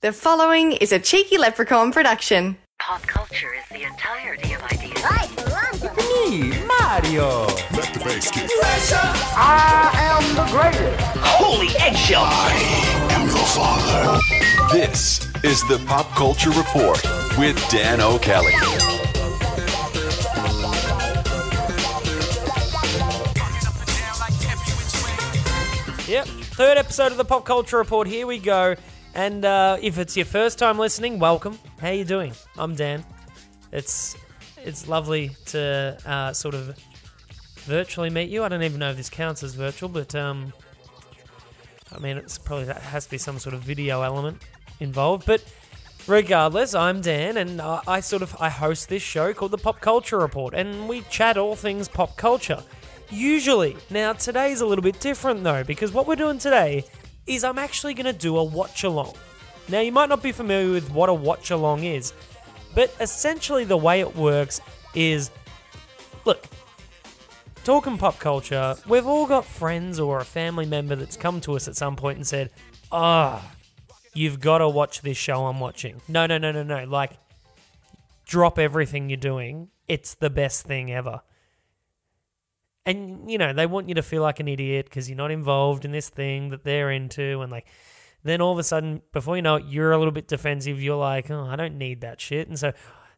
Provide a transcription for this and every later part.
The following is a Cheeky Leprechaun production. Pop culture is the entirety of ideas. Me, Mario. Let the bass kick. I am the greatest. Holy eggshell! I am your father. This is the Pop Culture Report with Dan O'Kelly. Yep, third episode of the Pop Culture Report. Here we go. And if it's your first time listening, welcome. How you doing? I'm Dan. It's lovely to sort of virtually meet you. I don't even know if this counts as virtual, but I mean, it's probably that has to be some sort of video element involved. But regardless, I'm Dan, and I host this show called the Pop Culture Report, and we chat all things pop culture. Usually. Now, today's a little bit different, though, because what we're doing today is I'm actually going to do a watch-along. Now, you might not be familiar with what a watch-along is, but essentially the way it works is, look, talking pop culture, we've all got friends or a family member that's come to us at some point and said, you've got to watch this show I'm watching. No, like, drop everything you're doing. It's the best thing ever. And, you know, they want you to feel like an idiot because you're not involved in this thing that they're into. And, like, then all of a sudden, before you know it, you're a little bit defensive. You're like, oh, I don't need that shit. And so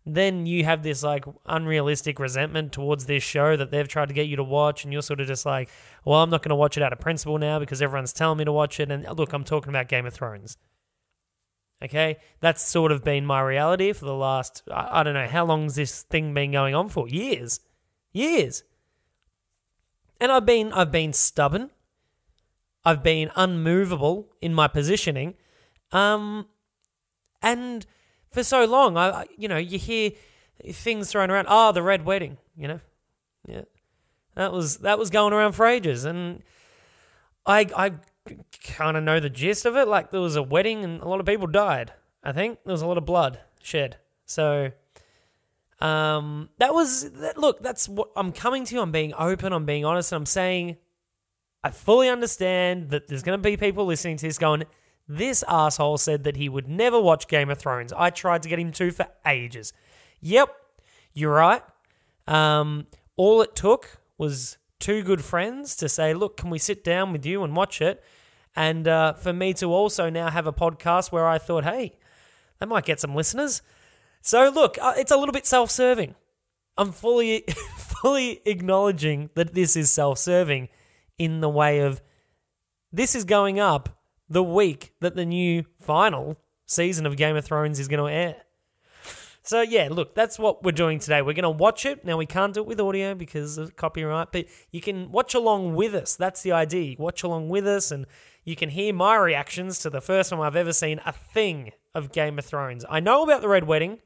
then you have this, like, unrealistic resentment towards this show that they've tried to get you to watch. And you're sort of just like, well, I'm not going to watch it out of principle now because everyone's telling me to watch it. And, look, I'm talking about Game of Thrones. Okay? That's sort of been my reality for the last, I don't know, how long's this thing been going on for? Years. And I've been stubborn. I've been unmovable in my positioning. And for so long, you hear things thrown around. Oh, the Red Wedding, you know. Yeah. That was going around for ages. And I kind of know the gist of it. Like, there was a wedding and a lot of people died, I think. There was a lot of blood shed. So that's what I'm coming to. I'm being open, I'm being honest, and I'm saying I fully understand that there's going to be people listening to this going, this asshole said that he would never watch Game of Thrones. I tried to get him to for ages. Yep, you're right. All it took was two good friends to say, look, can we sit down with you and watch it? And for me to also now have a podcast where I thought, hey, that might get some listeners. So look, it's a little bit self-serving. I'm fully acknowledging that this is self-serving in the way of this is going up the week that the new final season of Game of Thrones is going to air. So yeah, look, that's what we're doing today. We're going to watch it. Now, we can't do it with audio because of copyright, but you can watch along with us. That's the idea. Watch along with us, and you can hear my reactions to the first time I've ever seen a thing of Game of Thrones. I know about the Red Wedding.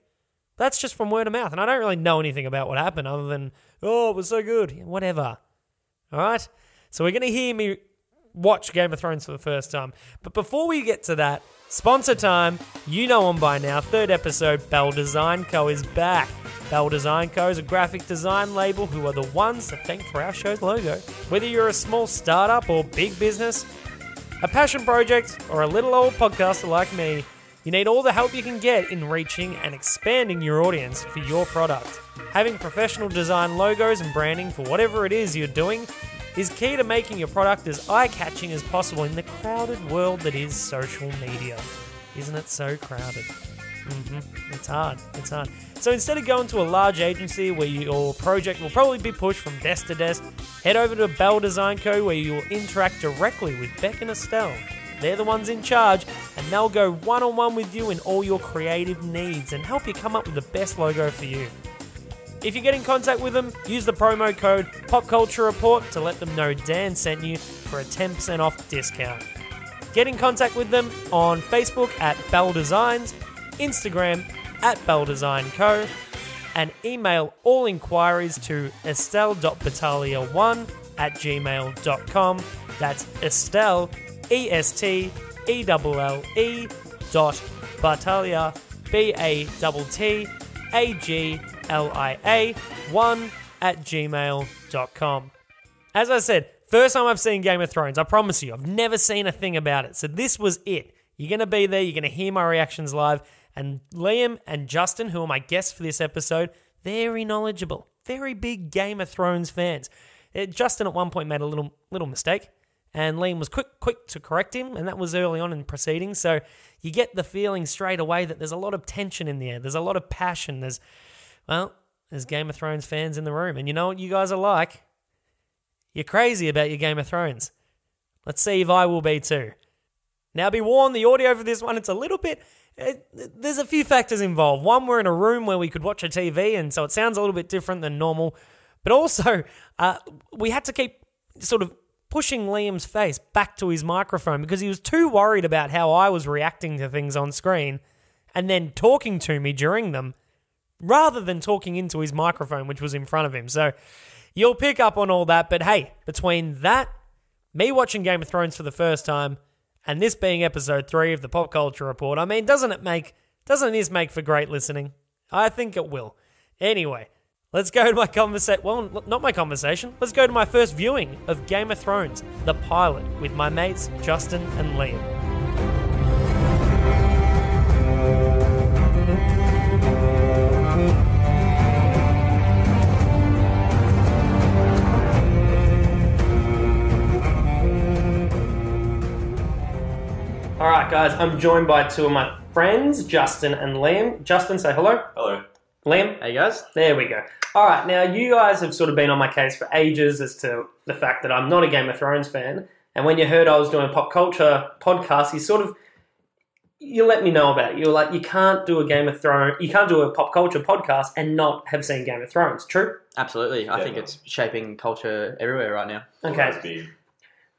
That's just from word of mouth, and I don't really know anything about what happened other than, oh, it was so good. Whatever. All right? So we're going to hear me watch Game of Thrones for the first time. But before we get to that, sponsor time. You know them by now. Third episode, Bell Design Co. is back. Bell Design Co. is a graphic design label who are the ones to thank for our show's logo. Whether you're a small startup or big business, a passion project, or a little old podcaster like me, you need all the help you can get in reaching and expanding your audience for your product. Having professional design logos and branding for whatever it is you're doing is key to making your product as eye-catching as possible in the crowded world that is social media. Isn't it so crowded? It's hard. So instead of going to a large agency where your project will probably be pushed from desk to desk, head over to Bell Design Co. where you will interact directly with Beck and Estelle. They're the ones in charge, and they'll go one-on-one with you in all your creative needs and help you come up with the best logo for you. If you get in contact with them, use the promo code PopCultureReport to let them know Dan sent you for a 10% off discount. Get in contact with them on Facebook at Bell Designs, Instagram at Bell Design Co, and email all inquiries to estelle.battaglia1@gmail.com. That's Estelle, ESTELLE .Battaglia, BATTAGLIA1@gmail.com. As I said, first time I've seen Game of Thrones. I promise you, I've never seen a thing about it. So this was it. You're going to be there. You're going to hear my reactions live. And Liam and Justin, who are my guests for this episode, very knowledgeable, very big Game of Thrones fans. Justin at one point made a little mistake, and Liam was quick to correct him, and that was early on in proceedings. So you get the feeling straight away that there's a lot of tension in the air. There's a lot of passion. There's Game of Thrones fans in the room. And you know what you guys are like? You're crazy about your Game of Thrones. Let's see if I will be too. Now be warned, the audio for this one, it's a little bit... there's a few factors involved. One, we're in a room where we could watch a TV, and so it sounds a little bit different than normal. But also, we had to keep sort of pushing Liam's face back to his microphone because he was too worried about how I was reacting to things on screen and then talking to me during them rather than talking into his microphone, which was in front of him. So you'll pick up on all that. But hey, between that, me watching Game of Thrones for the first time, and this being episode 3 of the Pop Culture Report, I mean, doesn't this make for great listening? I think it will. Anyway, let's go to my conversation. Well, not my conversation. Let's go to my first viewing of Game of Thrones, the pilot, with my mates Justin and Liam. All right, guys, I'm joined by two of my friends, Justin and Liam. Justin, say hello. Hello. Liam? Hey, guys. There we go. All right, now you guys have sort of been on my case for ages as to the fact that I'm not a Game of Thrones fan. And when you heard I was doing a pop culture podcast, you let me know about it. You were like, you can't do a pop culture podcast and not have seen Game of Thrones. True? Absolutely. I think it's shaping culture everywhere right now. Okay.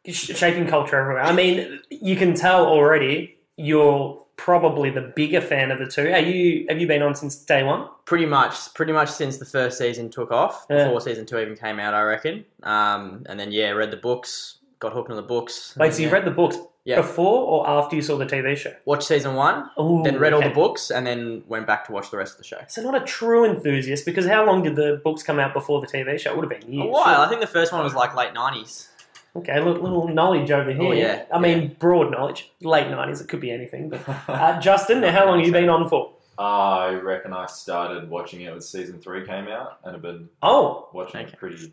Shaping culture everywhere. I mean, you can tell already you're probably the bigger fan of the two. Have you been on since day one? Pretty much since the first season took off, before season 2 even came out, I reckon. And then read the books, got hooked on the books. Wait, so you read the books before or after you saw the TV show? Watched season 1, then read all the books, and then went back to watch the rest of the show. So not a true enthusiast, because how long did the books come out before the TV show? It would have been years. A while. I think the first one was like late 90s. Okay, little knowledge over here. Oh, yeah. I mean, broad knowledge. Late 90s, it could be anything. But Justin, now how long have you been on for? I reckon I started watching it when season 3 came out, and have been watching it pretty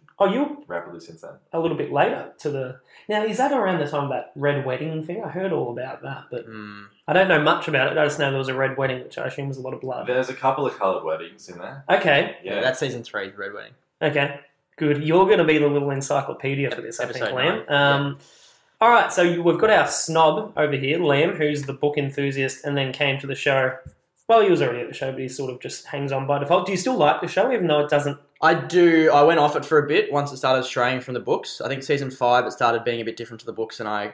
rapidly since then. A little bit later to the... Now, is that around the time of that Red Wedding thing? I heard all about that, but I don't know much about it. I just know there was a Red Wedding, which I assume was a lot of blood. There's a couple of coloured weddings in there. Okay. Yeah, that's season 3, Red Wedding. Okay. Good. You're going to be the little encyclopedia for this, I think, Liam. All right, so we've got our snob over here, Liam, who's the book enthusiast and then came to the show. Well, he was already at the show, but he sort of just hangs on by default. Do you still like the show, even though it doesn't... I do. I went off it for a bit once it started straying from the books. I think season 5, it started being a bit different to the books, and I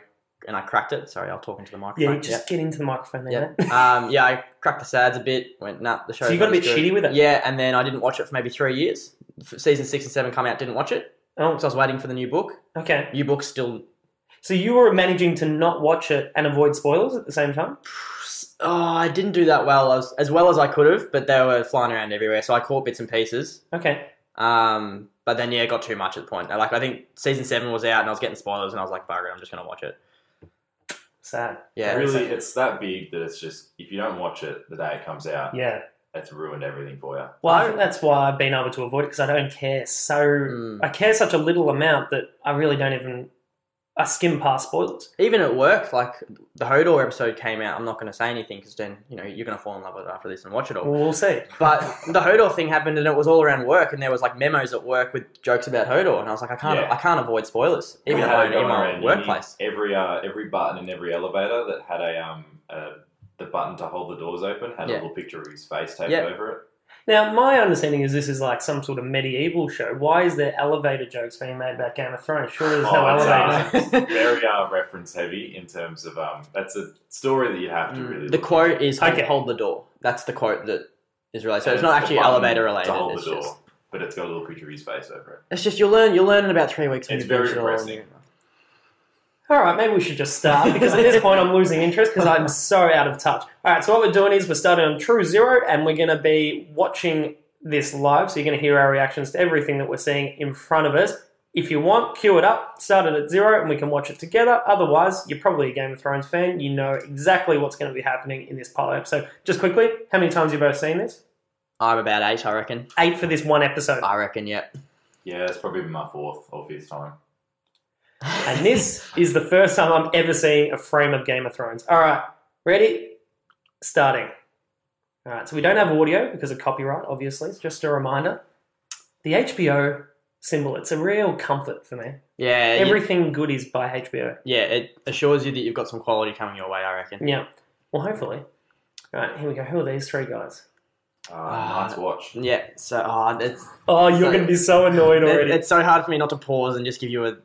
cracked it. Sorry, I'll talk into the microphone. Yeah, just get into the microphone there. I cracked the sads a bit. Went, the show. So you got a bit shitty with it? Yeah, and then I didn't watch it for maybe 3 years. Season 6 and 7 come out, didn't watch it. Oh. So I was waiting for the new book. Okay. New book still... So you were managing to not watch it and avoid spoilers at the same time? Oh, I didn't do that well. As well as I could have, but they were flying around everywhere, so I caught bits and pieces. Okay. But then, it got too much at the point. I think season 7 was out, and I was getting spoilers, and I was like, bugger it, I'm just going to watch it. Sad. Yeah. Really, it's that big that it's just, if you don't watch it the day it comes out, it's ruined everything for you. Well, I think that's why I've been able to avoid it, because I don't care I care such a little amount that I really don't even... I skim past spoilers. Even at work, like the Hodor episode came out. I'm not going to say anything because then, you're going to fall in love with it after this and watch it all. Well, we'll see. But the Hodor thing happened and it was all around work, and there was like memos at work with jokes about Hodor, and I was like, I can't avoid spoilers, even in my workplace. Every button in every elevator that had the button to hold the doors open had a little picture of his face taped over it. Now, my understanding is this is like some sort of medieval show. Why is there elevator jokes being made about Game of Thrones? Sure, there's no elevators. It's very reference heavy in terms of that's a story that you have to really. The quote is hold the door. That's the quote that is related. So it's not actually elevator related. To hold the door, but it's got a little picture of his face over it. It's just you'll learn in about 3 weeks. It's very depressing. All right, maybe we should just start, because at this point I'm losing interest because I'm so out of touch. All right, so what we're doing is we're starting on True Zero, and we're going to be watching this live, so you're going to hear our reactions to everything that we're seeing in front of us. If you want, queue it up, start it at 0, and we can watch it together. Otherwise, you're probably a Game of Thrones fan. You know exactly what's going to be happening in this pilot episode. Just quickly, how many times have you both seen this? I'm about 8, I reckon. 8 for this one episode. I reckon, yeah. Yeah, it's probably my 4th or 5th time. And this is the first time I'm ever seeing a frame of Game of Thrones. All right, ready? Starting. All right, so we don't have audio because of copyright, obviously. Just a reminder. The HBO symbol, it's a real comfort for me. Yeah. Everything good is by HBO. Yeah, it assures you that you've got some quality coming your way, I reckon. Yeah. Well, hopefully. All right, here we go. Who are these 3 guys? Nice watch. Yeah, so it's... Oh, you're going to be so annoyed already. It's so hard for me not to pause and just give you a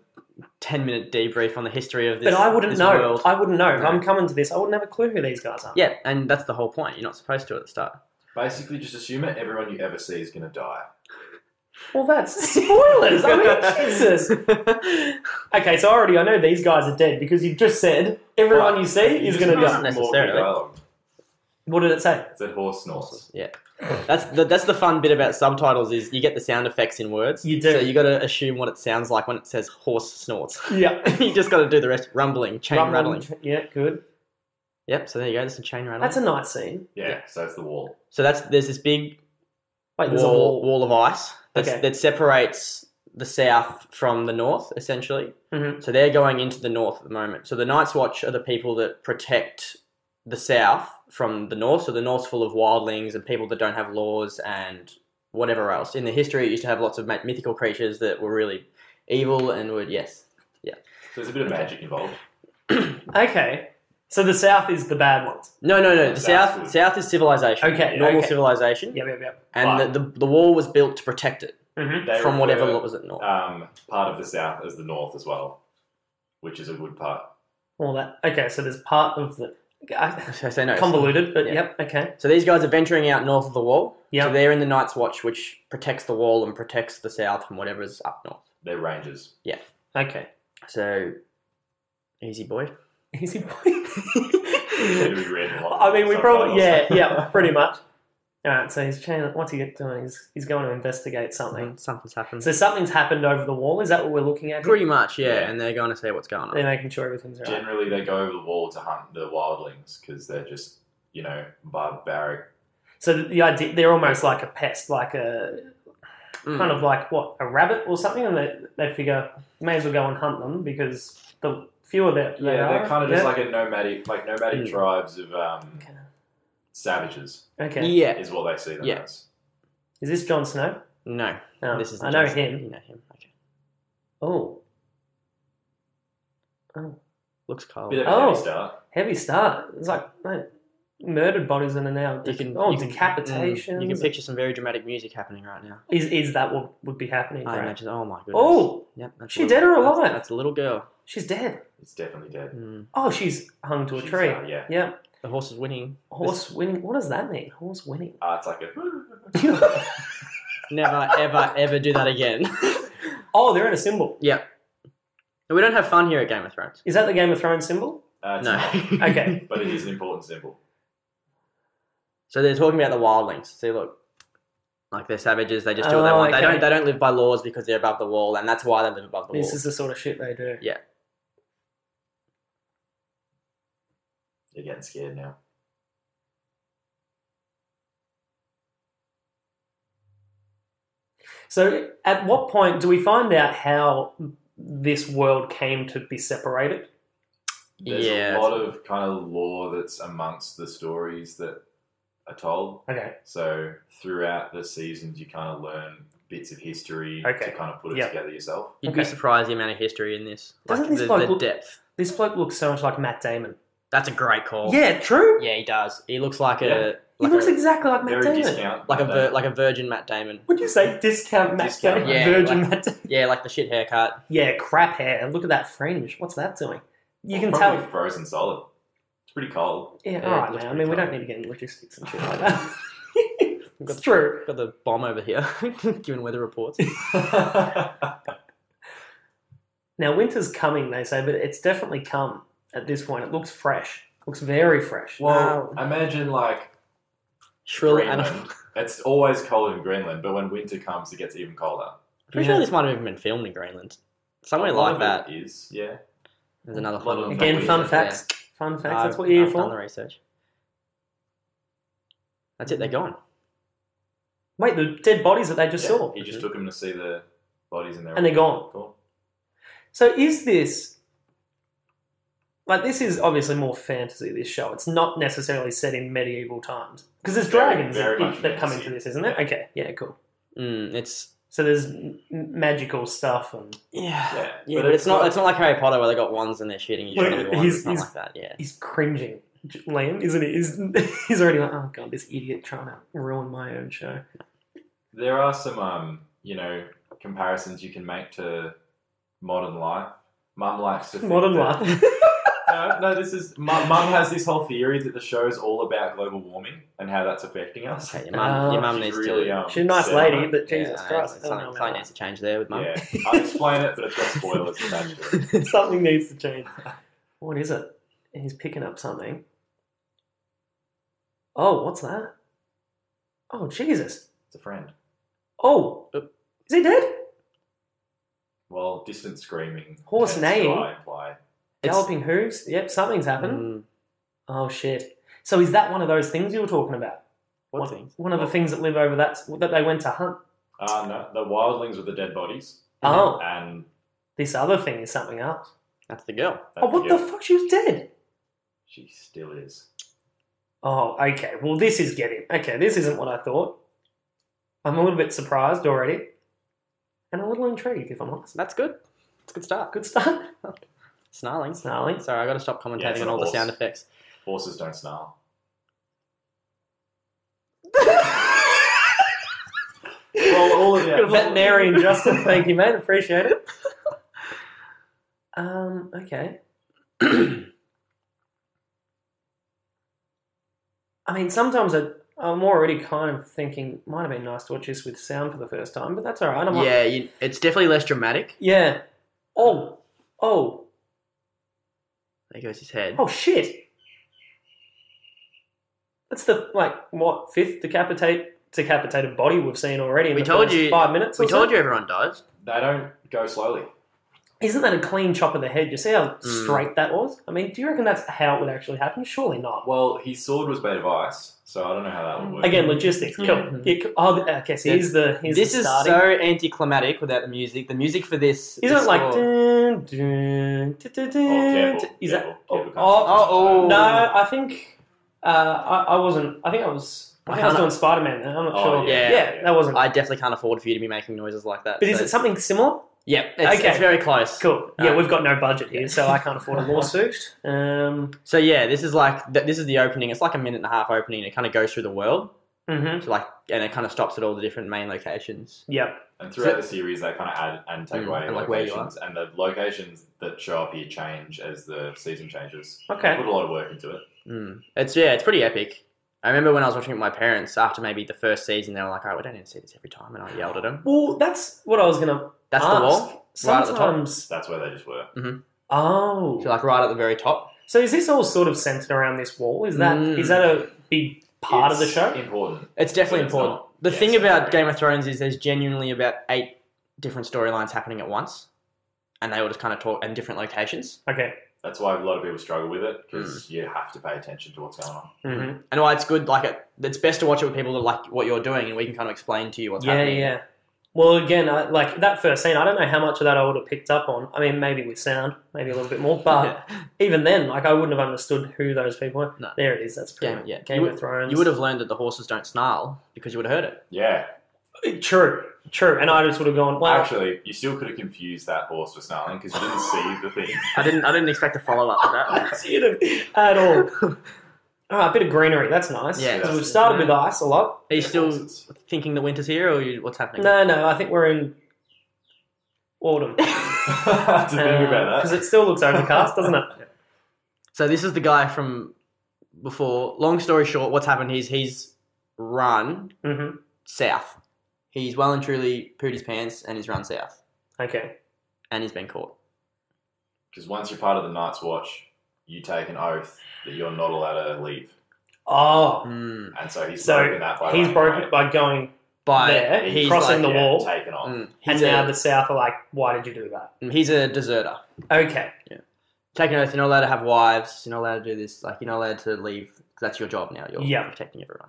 10-minute debrief on the history of this. But I wouldn't know. World. I wouldn't know. No. I'm coming to this. I wouldn't have a clue who these guys are. Yeah, and that's the whole point. You're not supposed to at the start. Basically, just assume it. Everyone you ever see is going to die. Well, that's spoilers. I mean, Jesus. Okay, so already I know these guys are dead because you've just said everyone you see is going to die. Necessarily. What did it say? It said horse snorts. Yeah. That's the fun bit about subtitles is you get the sound effects in words. You do. So you got to assume what it sounds like when it says horse snorts. Yeah. You just got to do the rest. Rumbling, chain rattling. Yeah, good. Yep, so there you go. There's some chain rattling. That's a nice scene. Yeah, so it's the wall. So there's this big There's a wall. wall of ice that separates the south from the north, essentially. Mm-hmm. So they're going into the north at the moment. So the Night's Watch are the people that protect the south from the north. So the north's full of wildlings and people that don't have laws and whatever else. In the history, it used to have lots of mythical creatures that were really evil and would, yeah. So there's a bit of magic involved. Okay. So the south is the bad ones. No. The south is civilization. Okay. Normal civilization. Yep. And the wall was built to protect it Mm-hmm. from whatever was at north. Part of the south as the north as well, which is a good part. All that. Okay, so there's part of the... So no, convoluted, but yeah. yep, okay. So these guys are venturing out north of the wall. Yep. So they're in the Night's Watch, which protects the wall and protects the south from whatever's up north. They're rangers. Yeah. Okay. So, easy boy. Easy boy. I mean, we probably... Yeah, pretty much. All right, so what's he doing? He's going to investigate something. Something's happened. So something's happened over the wall. Is that what we're looking at? Pretty much, yeah. And they're going to see what's going on. They're making sure everything's right. Generally, they go over the wall to hunt the wildlings because they're just, barbaric. So the idea, they're almost like a pest, like a... kind of like, a rabbit or something? And they figure, may as well go and hunt them because the fewer they're they're kind of just like a nomadic tribes of savages. Okay. Yeah. Is what they see them as. Is this Jon Snow? No. Oh, This is I know Jon- him. You know him. Okay. Oh. Looks cold. Bit of a heavy start. Heavy start. It's like, mate, murdered bodies in an hour. Decapitations. You can picture some very dramatic music happening right now. Is that what would be happening? I right? imagine. Oh my goodness. Oh. Yep. That's She dead or alive? That's a little girl. She's dead. It's definitely dead. Oh, she's hung to a tree. Yeah. Yeah. The horse is winning. Horse winning. What does that mean? Horse winning. It's like a... Never, ever, ever do that again. Oh, they're in a symbol. Yep. We don't have fun here at Game of Thrones. Is that the Game of Thrones symbol? It's No. not, Okay. but it is an important symbol. So they're talking about the wildlings. See, look, like they're savages. They just do what they want. okay. They don't live by laws because they're above the wall, and that's why they live above the wall. This is the sort of shit they do. Yeah. You're getting scared now. So, at what point do we find out how this world came to be separated? There's a lot of kind of lore that's amongst the stories that are told. Okay. So throughout the seasons, you kind of learn bits of history to kind of put it together yourself. You'd be surprised the amount of history in this. Doesn't like this bloke the depth. This bloke looks so much like Matt Damon. That's a great call. Yeah, true. Yeah, he does. He looks like He looks exactly like Matt Very Damon. discount. like a virgin Matt Damon. Would you say discount Matt Damon? Yeah, Virgin like- Matt Damon? Yeah, like the shit haircut. Yeah, crap hair. And look at that fringe. What's that doing? You can Probably tell. frozen solid. It's pretty cold. Yeah, Yeah, all it right, looks man. I mean, we pretty don't need to get into logistics and shit like that. It's true. Got the bomb over here, giving weather reports. Now, winter's coming, they say, but it's definitely come at this point. It looks fresh. Looks very fresh. Well, imagine like Shrill Greenland. animal. It's always cold in Greenland, but when winter comes, it gets even colder. Pretty sure this might have even been filmed in Greenland. Somewhere A lot like of that. it is, yeah. There's another A lot fun of one. Again, fun facts. Fun facts. That's what you're here I've done the for. research. That's it. They're gone. Wait, the dead bodies that they just saw. He just took them to see the bodies in there. And they're gone. Cool. So is this... Like, this is obviously more fantasy, this show. It's not necessarily set in medieval times. Because there's dragons very much that come fantasy. into this, isn't it? Okay, yeah, cool. It's So there's magical stuff and... yeah, But but it's not like Harry Potter where they got wands and they're shooting each other with wands. He's- It's not he's- like that. Yeah. He's cringing, Liam, isn't he? He's already like, oh god, this idiot trying to ruin my own show. There are some, comparisons you can make to modern life. Mum likes to think Modern that- life. No, this is... Mum has this whole theory that the show's all about global warming and how that's affecting us. Okay, your mum She's needs really, to... She's a nice set lady, on it. but Jesus yeah, Christ. I don't know something about needs to change there with mum. Yeah, I'll explain it, but it's got spoilers attached to it. that. Something needs to change. What is it? He's picking up something. Oh, what's that? Oh, Jesus. It's a friend. Oh, is he dead? Well, distant screaming. Horse tends to, neighing. imply. Galloping hooves? Yep, something's happened. Oh, shit. So is that one of those things you were talking about? What things? One of the things that live over that they went to hunt. No, the wildlings with the dead bodies. Oh, And this other thing is something else. That's the girl. Oh, what the fuck? She was dead. She still is. Oh, okay. Well, this is getting... Okay, this isn't what I thought. I'm a little bit surprised already. And a little intrigued, if I'm honest. That's good. It's a good start. Good start. Snarling. Snarling. Sorry, I got to stop Yeah, commentating it's on a all the horse. sound effects. Horses don't snarl. Well, all of Got a veterinarian, Justin. Thank you, mate. Appreciate it. Okay. I mean, sometimes I'm already kind of thinking, might have been nice to watch this with sound for the first time, but that's all right. Yeah, it's definitely less dramatic. Yeah. Oh. There goes his head. Oh, shit. That's the, fifth decapitated body we've seen already in We the told first you. 5 minutes We or so? told you everyone dies. They don't go slowly. Isn't that a clean chop of the head? You see how straight that was? I mean, do you reckon that's how it would actually happen? Surely not. Well, his sword was made of ice, so I don't know how that would work. Again, logistics. Cool. Yeah, okay, so here's the This is starting. so anticlimactic without the music. The music for this Isn't it like... score- Dun, dun, dun, dun, careful, dun? Is careful, that... careful. Oh, Oh. no, I think... I wasn't... I think I was doing Spider-Man then. I'm not sure. yeah. that wasn't... I definitely can't afford for you to be making noises like that. but is it something similar? Yep, Okay. it's very close. Cool. Yeah, we've got no budget here, so I can't afford a lawsuit. So yeah, this is this is the opening. It's like a minute and a half opening. It kind of goes through the world. Mm-hmm. So and it kind of stops at all the different main locations. Yep. And throughout the series, they kind of add and take away and like where you locations, and the locations that show up here change as the season changes. Okay. They put a lot of work into it. It's pretty epic. I remember when I was watching it with my parents after maybe the first season, they were like, "Oh, we don't need to see this every time," and I yelled at them. Well, that's what I was going to That's ask. the wall, right at the top. Sometimes... That's where they just were. Oh. So like right at the very top. So is this all sort of centered around this wall? Is that a big part of the It's show? important. It's definitely But it's important. not. The Yeah, thing it's about not. Game of Thrones is there's genuinely about 8 different storylines happening at once, and they all just kind of talk in different locations. Okay. That's why a lot of people struggle with it, because you have to pay attention to what's going on. Mm-hmm. And why it's good, it's best to watch it with people that like what you're doing, and we can kind of explain to you what's happening. Yeah. Well, again, like that first scene, I don't know how much of that I would have picked up on. I mean, maybe with sound, maybe a little bit more, but even then, like I wouldn't have understood who those people were. No. There it is. That's pretty Yeah. Game of Thrones. You would have learned that the horses don't snarl because you would have heard it. Yeah. True. And I just would have gone, well, Actually, you still could have confused that horse for snarling because you didn't see the thing. I didn't expect to follow up with that. see it at all. A bit of greenery. That's nice. Yeah. Because we've started with ice a lot. Are you still Horses. thinking the winter's here, or what's happening? No, I think we're in autumn. I didn't think about Because that. it still looks overcast, doesn't it? So this is the guy from before. Long story short, what's happened is he's run Mm-hmm. south. He's well and truly pooed his pants and he's run south. Okay. And he's been caught. Because once you're part of the Night's Watch, you take an oath that you're not allowed to leave. Oh. And so he's So broken that by he's running broken away. it by going But there, he's crossing like, the wall, taken off. and now the South are like, why did you do that? He's a deserter. Okay. Take an oath, you're not allowed to have wives, you're not allowed to do this, like, you're not allowed to leave. That's your job now. You're protecting everyone.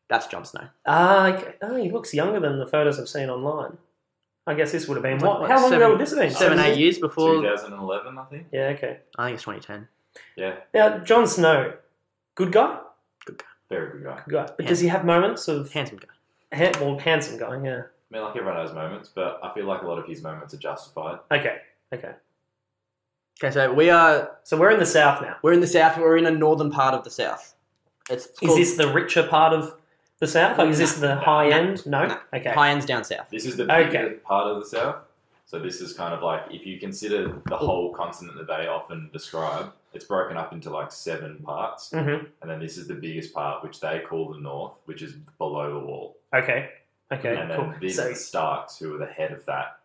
That's Jon Snow. Okay. Oh, he looks younger than the photos I've seen online. I guess this would have been... What, how long ago would this have been? 7-8 years before... 2011, I think. Yeah, okay. I think it's 2010. Yeah. Now, Jon Snow, good guy? Very good guy. Good guy. But does he have moments of... Handsome guy. Handsome guy, yeah. I mean, like everyone has moments, but I feel like a lot of his moments are justified. Okay. Okay, so we are... So we're in the South now. We're in the South. We're in a northern part of the South. Is this the richer part of the South? Like, is this the high end? No? Okay. High end's down south. This is the bigger part of the South. So this is kind of like, if you consider the whole continent that they often describe, it's broken up into like 7 parts. Mm-hmm. And then this is the biggest part, which they call the North, which is below the wall. Okay, And then cool. these are the Starks, who are the head of that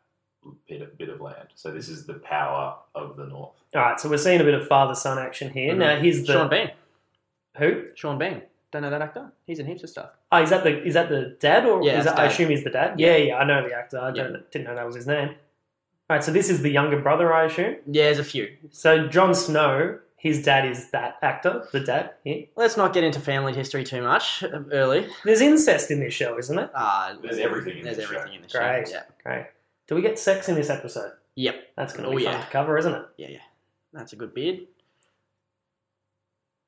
bit of land. So this is the power of the North. All right, so we're seeing a bit of father-son action here. Now, here's the... Sean Bean. Who? Sean Bean. Don't know that actor? He's in heaps of stuff. Oh, is that the dad? Or Yeah, is that, dad. I assume he's the dad? Yeah, I know the actor. I didn't know that was his name. All right, so this is the younger brother, I assume? Yeah, there's a few. So Jon Snow, his dad is that actor, the dad here. Let's not get into family history too much early. There's incest in this show, isn't it? There's everything in There's this everything show. in the show. Great, Yeah. great. Do we get sex in this episode? Yep. That's going to be fun to cover, isn't it? Yeah. That's a good beard.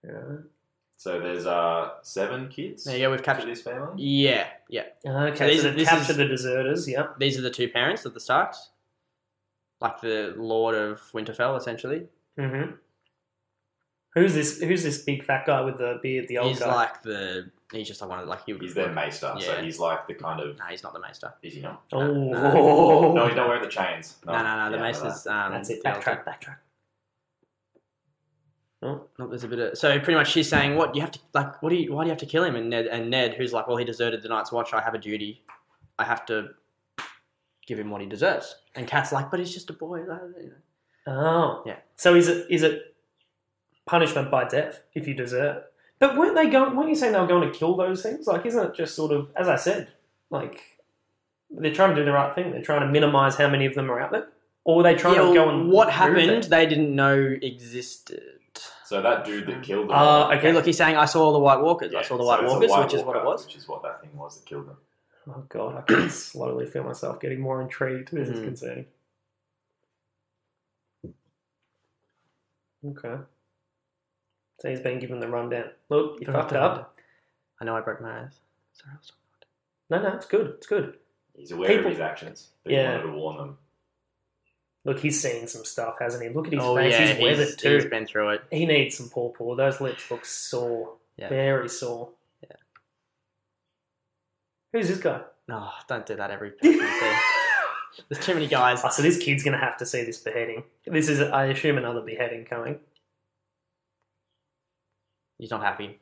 Yeah. So there's 7 kids. There you go. We've to captured this family. Yeah. Okay, so they've captured the deserters, yep. These are the 2 parents of the Starks. Like the Lord of Winterfell, essentially. Mm-hmm. Who's this big fat guy with the beard, the old guy? He's just like one of the, like... He's their maester, so Yeah. he's like the kind of... No, he's not the maester. Is he not? Oh. No, he's not wearing the chains. No, the maester's... That's it. Backtrack. No, there's a bit of... So pretty much she's saying, what, you have to... Like, why do you have to kill him? And Ned, who's like, well, he deserted the Night's Watch. I have a duty. I have to give him what he deserves. And Kat's like, but he's just a boy. Oh. Yeah. So is it punishment by death if you desert? But weren't you saying they were going to kill those things? Like, isn't it just sort of, as I said, like, they're trying to do the right thing. They're trying to minimise how many of them are out there? Or were they trying to go and... What happened, they didn't know existed. So that dude that killed them... okay, look, he's saying, I saw the White Walkers. I saw the White Walkers, which is what it was. Which is what that thing was that killed them. Oh, God, I can slowly feel myself getting more intrigued. This is concerning. Okay. So he's been given the rundown. Look, you fucked up. I know I broke my eyes. Sorry, I was No, it's good. It's good. He's aware of his actions, but he Yeah. wanted to warn them. Look, he's seen some stuff, hasn't he? Look at his Oh, face. yeah, He's weathered too. he's been through it. He needs some pawpaw. Those lips look sore. Yeah. Very sore. Yeah. Who's this guy? No, don't do that every person you see. There's too many guys. Oh, so this kid's going to have to see this beheading. This is, I assume, another beheading coming. He's not happy.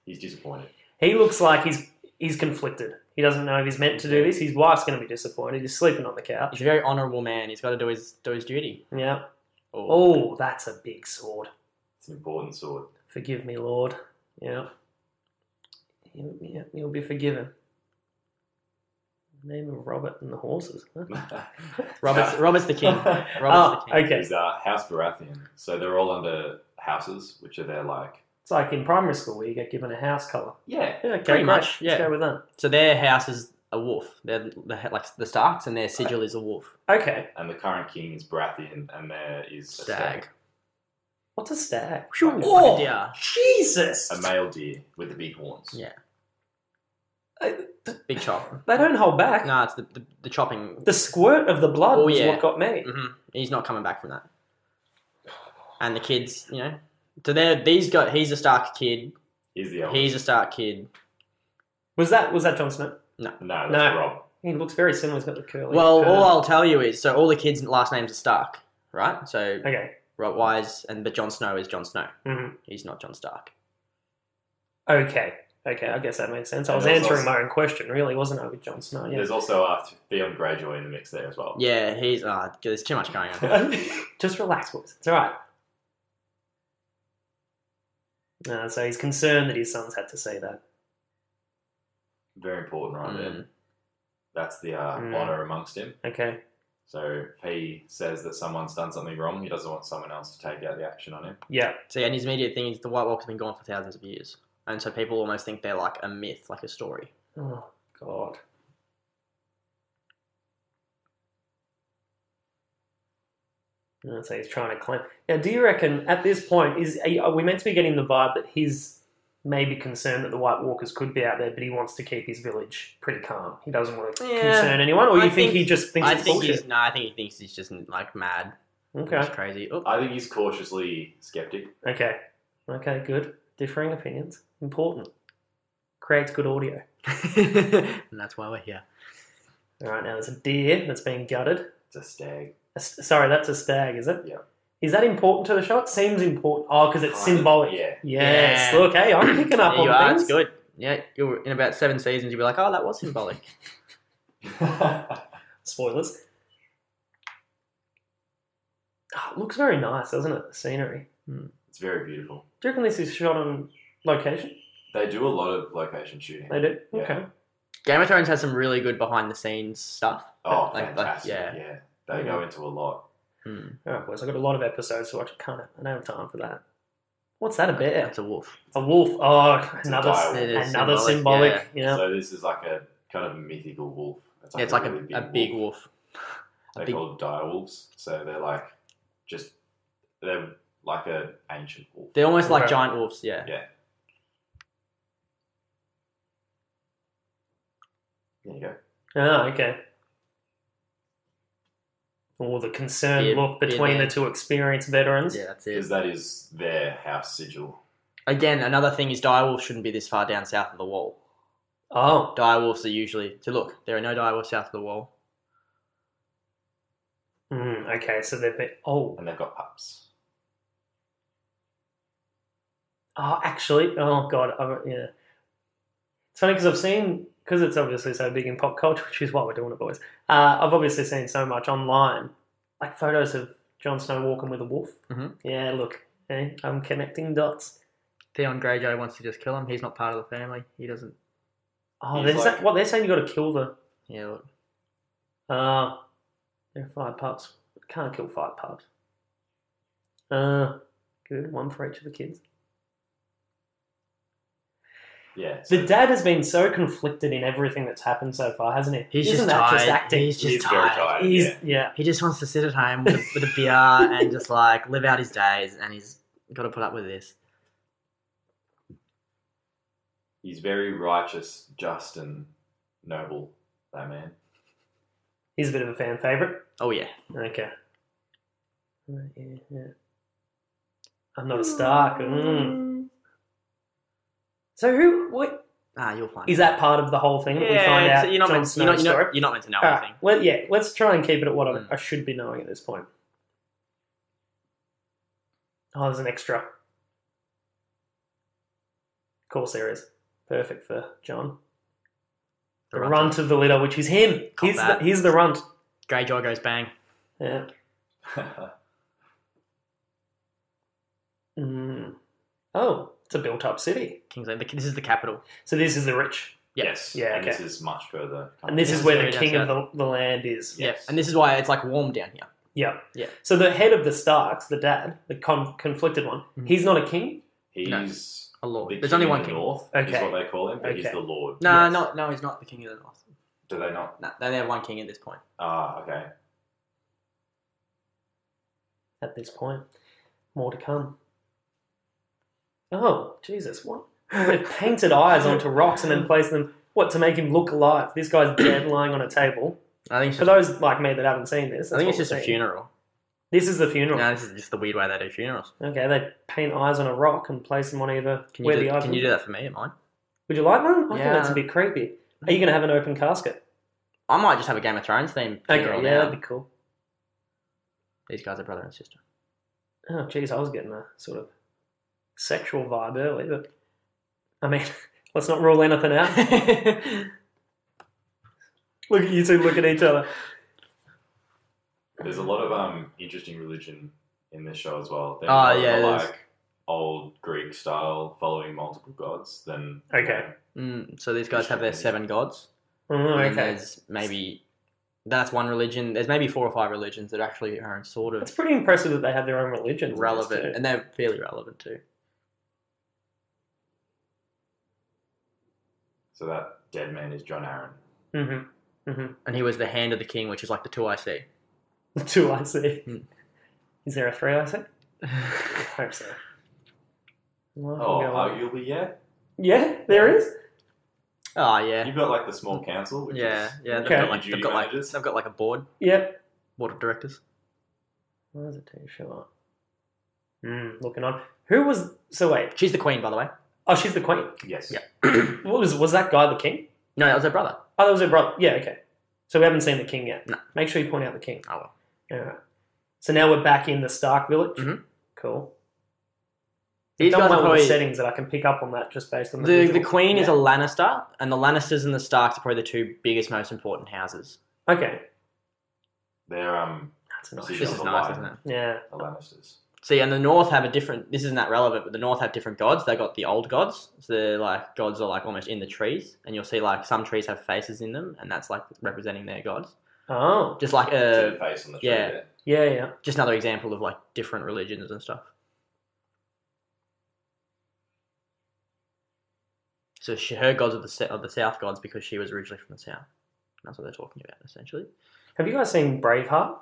He's disappointed. He looks like he's conflicted. He doesn't know if he's meant to do this. His wife's going to be disappointed. He's sleeping on the couch. He's a very honourable man. He's got to do his duty. Yeah. Oh. Oh, that's a big sword. It's an important sword. Forgive me, Lord. Yeah. You'll be forgiven. Name of Robert and the horses. Huh? Robert's the king. Robert's the king. Okay. He's House Baratheon. So they're all under houses, which are their like... It's like in primary school where you get given a house colour. Yeah. Yeah, okay, Pretty great. much, yeah. Let's go with that. So their house is a wolf. They're like the Starks, and their sigil is a wolf. Okay. And the current king is Baratheon, and there is a Stag. What's a stag? Oh, dear. Jesus! A male deer with the big horns. Yeah. Big chop. They don't hold back. No, it's the chopping. The squirt of the blood Oh, was yeah. what got me. Mm-hmm. He's not coming back from that. And the kids, you know. So he's a Stark kid. He's the eldest. He's a Stark kid. Was that Jon Snow? No, that's No. Rob. He looks very similar. He's got the curly. Well, curl. all I'll tell you is, so all the kids' last names are Stark, right? So Okay. Rob Wise, but Jon Snow is Jon Snow. Mm-hmm. He's not Jon Stark. Okay. I guess that makes sense. I was And there's answering also- my own question, really, wasn't I, with Jon Snow? Yeah. There's also Theon Greyjoy in the mix there as well. Yeah, he's... there's too much going on. Just relax, boys. It's all right. So he's concerned that his sons had to say that. Very important right there. Mm. That's the honor amongst him. Okay. So if he says that someone's done something wrong, he doesn't want someone else to take out the action on him. Yeah. So, and his immediate thing is the White Walkers have been gone for thousands of years. And so people almost think they're like a myth, like a story. Oh, God. So he's trying to claim. Now, do you reckon at this point are we meant to be getting the vibe that he's maybe concerned that the White Walkers could be out there, but he wants to keep his village pretty calm? He doesn't want to concern anyone, or you think he just thinks it's bullshit? I think he thinks he's just like mad. Okay. He's crazy. Oh. I think he's cautiously skeptic. Okay, good. Differing opinions. Important. Creates good audio. And that's why we're here. All right, now there's a deer that's being gutted. It's a stag. Sorry, that's a stag, is it? Yeah. Is that important to the shot? Seems important. Oh, because it's Kind of, symbolic. yeah. Yes. Look, hey, I'm picking up There on you are. things. It's good. Yeah, you're in about 7 seasons. You'll be like, oh, that was symbolic. Spoilers. Oh, it looks very nice, doesn't it? The scenery. It's very beautiful. Do you reckon this is shot on location? They do a lot of location shooting. They do? Yeah. Okay. Game of Thrones has some really good behind-the-scenes stuff. Oh, Like, fantastic. yeah. Yeah. They go into a lot. All right, boys. I've got a lot of episodes to watch. I don't have time for that. What's that a bear? That's a wolf. A wolf. Oh, It's a another dire wolf. It is another symbolic. Yeah. So this is like a kind of mythical wolf. Yeah, it's like really a big wolf. They're big- called dire wolves. So they're like they're like an ancient wolf. They're almost like Okay. giant wolves, yeah. Yeah. There you go. Oh, okay. Or the concerned Beard- look between beard the two experienced veterans. Yeah, that's Because it. that is their house sigil. Again, another thing is direwolves shouldn't be this far down south of the wall. Oh, Direwolves are usually... So look, there are no direwolves south of the wall. okay. So they've been. Oh, And they've got pups. Actually, oh god, yeah. It's funny because I've seen, because it's obviously so big in pop culture, which is why we're doing it, boys. I've obviously seen so much online, like photos of Jon Snow walking with a wolf. Mhm. Yeah, look, I'm connecting dots. Theon Greyjoy wants to just kill him. He's not part of the family. He doesn't... Oh, He's like- what they're saying? You got to kill the. Yeah, look. There are 5 pups. Can't kill 5 pups. Good. One for each of the kids. Yeah. The dad has been so conflicted in everything that's happened so far, hasn't he? He's Isn't just that tired. just acting? He's just He's very tired. tired. He's yeah. yeah. He just wants to sit at home with a beer and just like live out his days, and he's got to put up with this. He's very righteous, just, and noble, that man. He's a bit of a fan favourite. Oh yeah. Okay. Yeah. I'm not a Stark. So what You'll find. is that part of the whole thing? That we find Yeah, out you're not Jon meant. Snow's story? You're not meant to know All right. anything. Well, yeah. Let's try and keep it at what I should be knowing at this point. Oh, there's an extra. Of course, there is. Perfect for John. The runt of the litter, which is him. Cop that. He's the runt. Greyjoy goes bang. Yeah. Oh, it's a built-up city. King's Landing. This is the capital. So this is the rich. Yes. Yeah, And okay. this is much further. And this This is is where very the down king of south. the land is. Yeah, and this is why it's like warm down here. Yeah. Yeah. So the head of the Starks, the dad, the conflicted one, he's not a king? He's A lord. the There's king only of one the king. north, Okay. is what they call him, but he's Okay. the lord. No, Yes. no, he's not the king of the north. Do they not? No, they only have one king at this point. Ah, okay. At this point. More to come. Oh, Jesus, what? They've painted eyes onto rocks and then placed them, what, to make him look alive? This guy's dead lying on a table. I think it's For just, those like me that haven't seen this, I think it's that's just a what we're seeing. funeral. This is the funeral. No, this is just the weird way they do funerals. Okay, they paint eyes on a rock and place them on either Can where you, the do, eyes can you do that for me at mine? Would you like one? I think Yeah. that's a bit creepy. Are you going to have an open casket? I might just have a Game of Thrones theme funeral Okay, yeah, now. that'd be cool. These guys are brother and sister. Oh, geez, I was getting a sort of sexual vibe early, but I mean, let's not rule anything out. Look at you two look at each other. There's a lot of interesting religion in this show as well. They're Oh, more yeah, of a, there's- like old Greek style, following multiple gods, then Okay. So these guys have their 7 gods. And Okay. there's maybe that's one religion. There's maybe 4 or 5 religions that actually are sort of It's pretty impressive that they have their own religions. relevant, and they're fairly relevant too. So that dead man is John Aaron. And he was the hand of the king, which is like the 2 I see. The 2 I see. Mm. Is there a 3 I see? I hope so. Well, Oh, I'll go on. arguably, yeah. Yeah, there is. Oh yeah, You've got like the small council, which yeah, is yeah. Okay. They've got like a board Yep. of directors. Why is it too short? Looking on. Who was... So wait. She's the queen, by the way. Oh, she's the queen. Yes. Yeah. Was that guy the king? No, that was her brother. Oh, that was her brother. Yeah, okay. So we haven't seen the king yet. No. Make sure you point out the king. Oh well. All right. So now we're back in the Stark village. Mhm. Cool. These Done guys are well with probably the settings that I can pick up on that just based on the the visual. queen is a Yeah. Lannister, and the Lannisters and the Starks are probably the 2 biggest, most important houses. Okay. They're That's nice. This This on is the nice, line. isn't it? Yeah. the Lannisters. See, and the North have a different. This isn't that relevant, but the North have different gods. They got the old gods. So they're like gods are like almost in the trees, and you'll see like some trees have faces in them, and that's like representing their gods. Oh. Just like Dead face on the tree yeah. there. Yeah, yeah. just another example of like different religions and stuff. So her gods are the South gods because she was originally from the South. That's what they're talking about essentially. Have you guys seen Braveheart?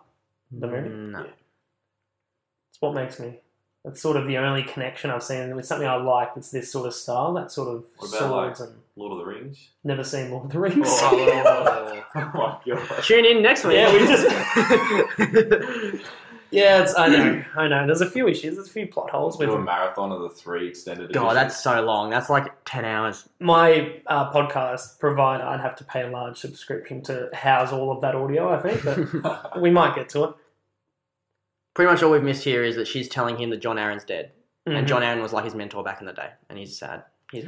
The movie? No. It's what makes me... That's sort of the only connection I've seen with something I like that's this sort of style, that sort of What about like swords and... Lord of the Rings? Never seen Lord of the Rings. Oh my god. Tune in next week. Yeah, we just... Yeah, I know. There's a few issues, there's a few plot holes with Do a them. marathon of the 3 extended God, editions. that's so long. That's like 10 hours. My podcast provider, I'd have to pay a large subscription to house all of that audio, I think, but we might get to it. Pretty much all we've missed here is that she's telling him that John Aaron's dead. Mhm. And John Aaron was like his mentor back in the day. And he's sad. He's,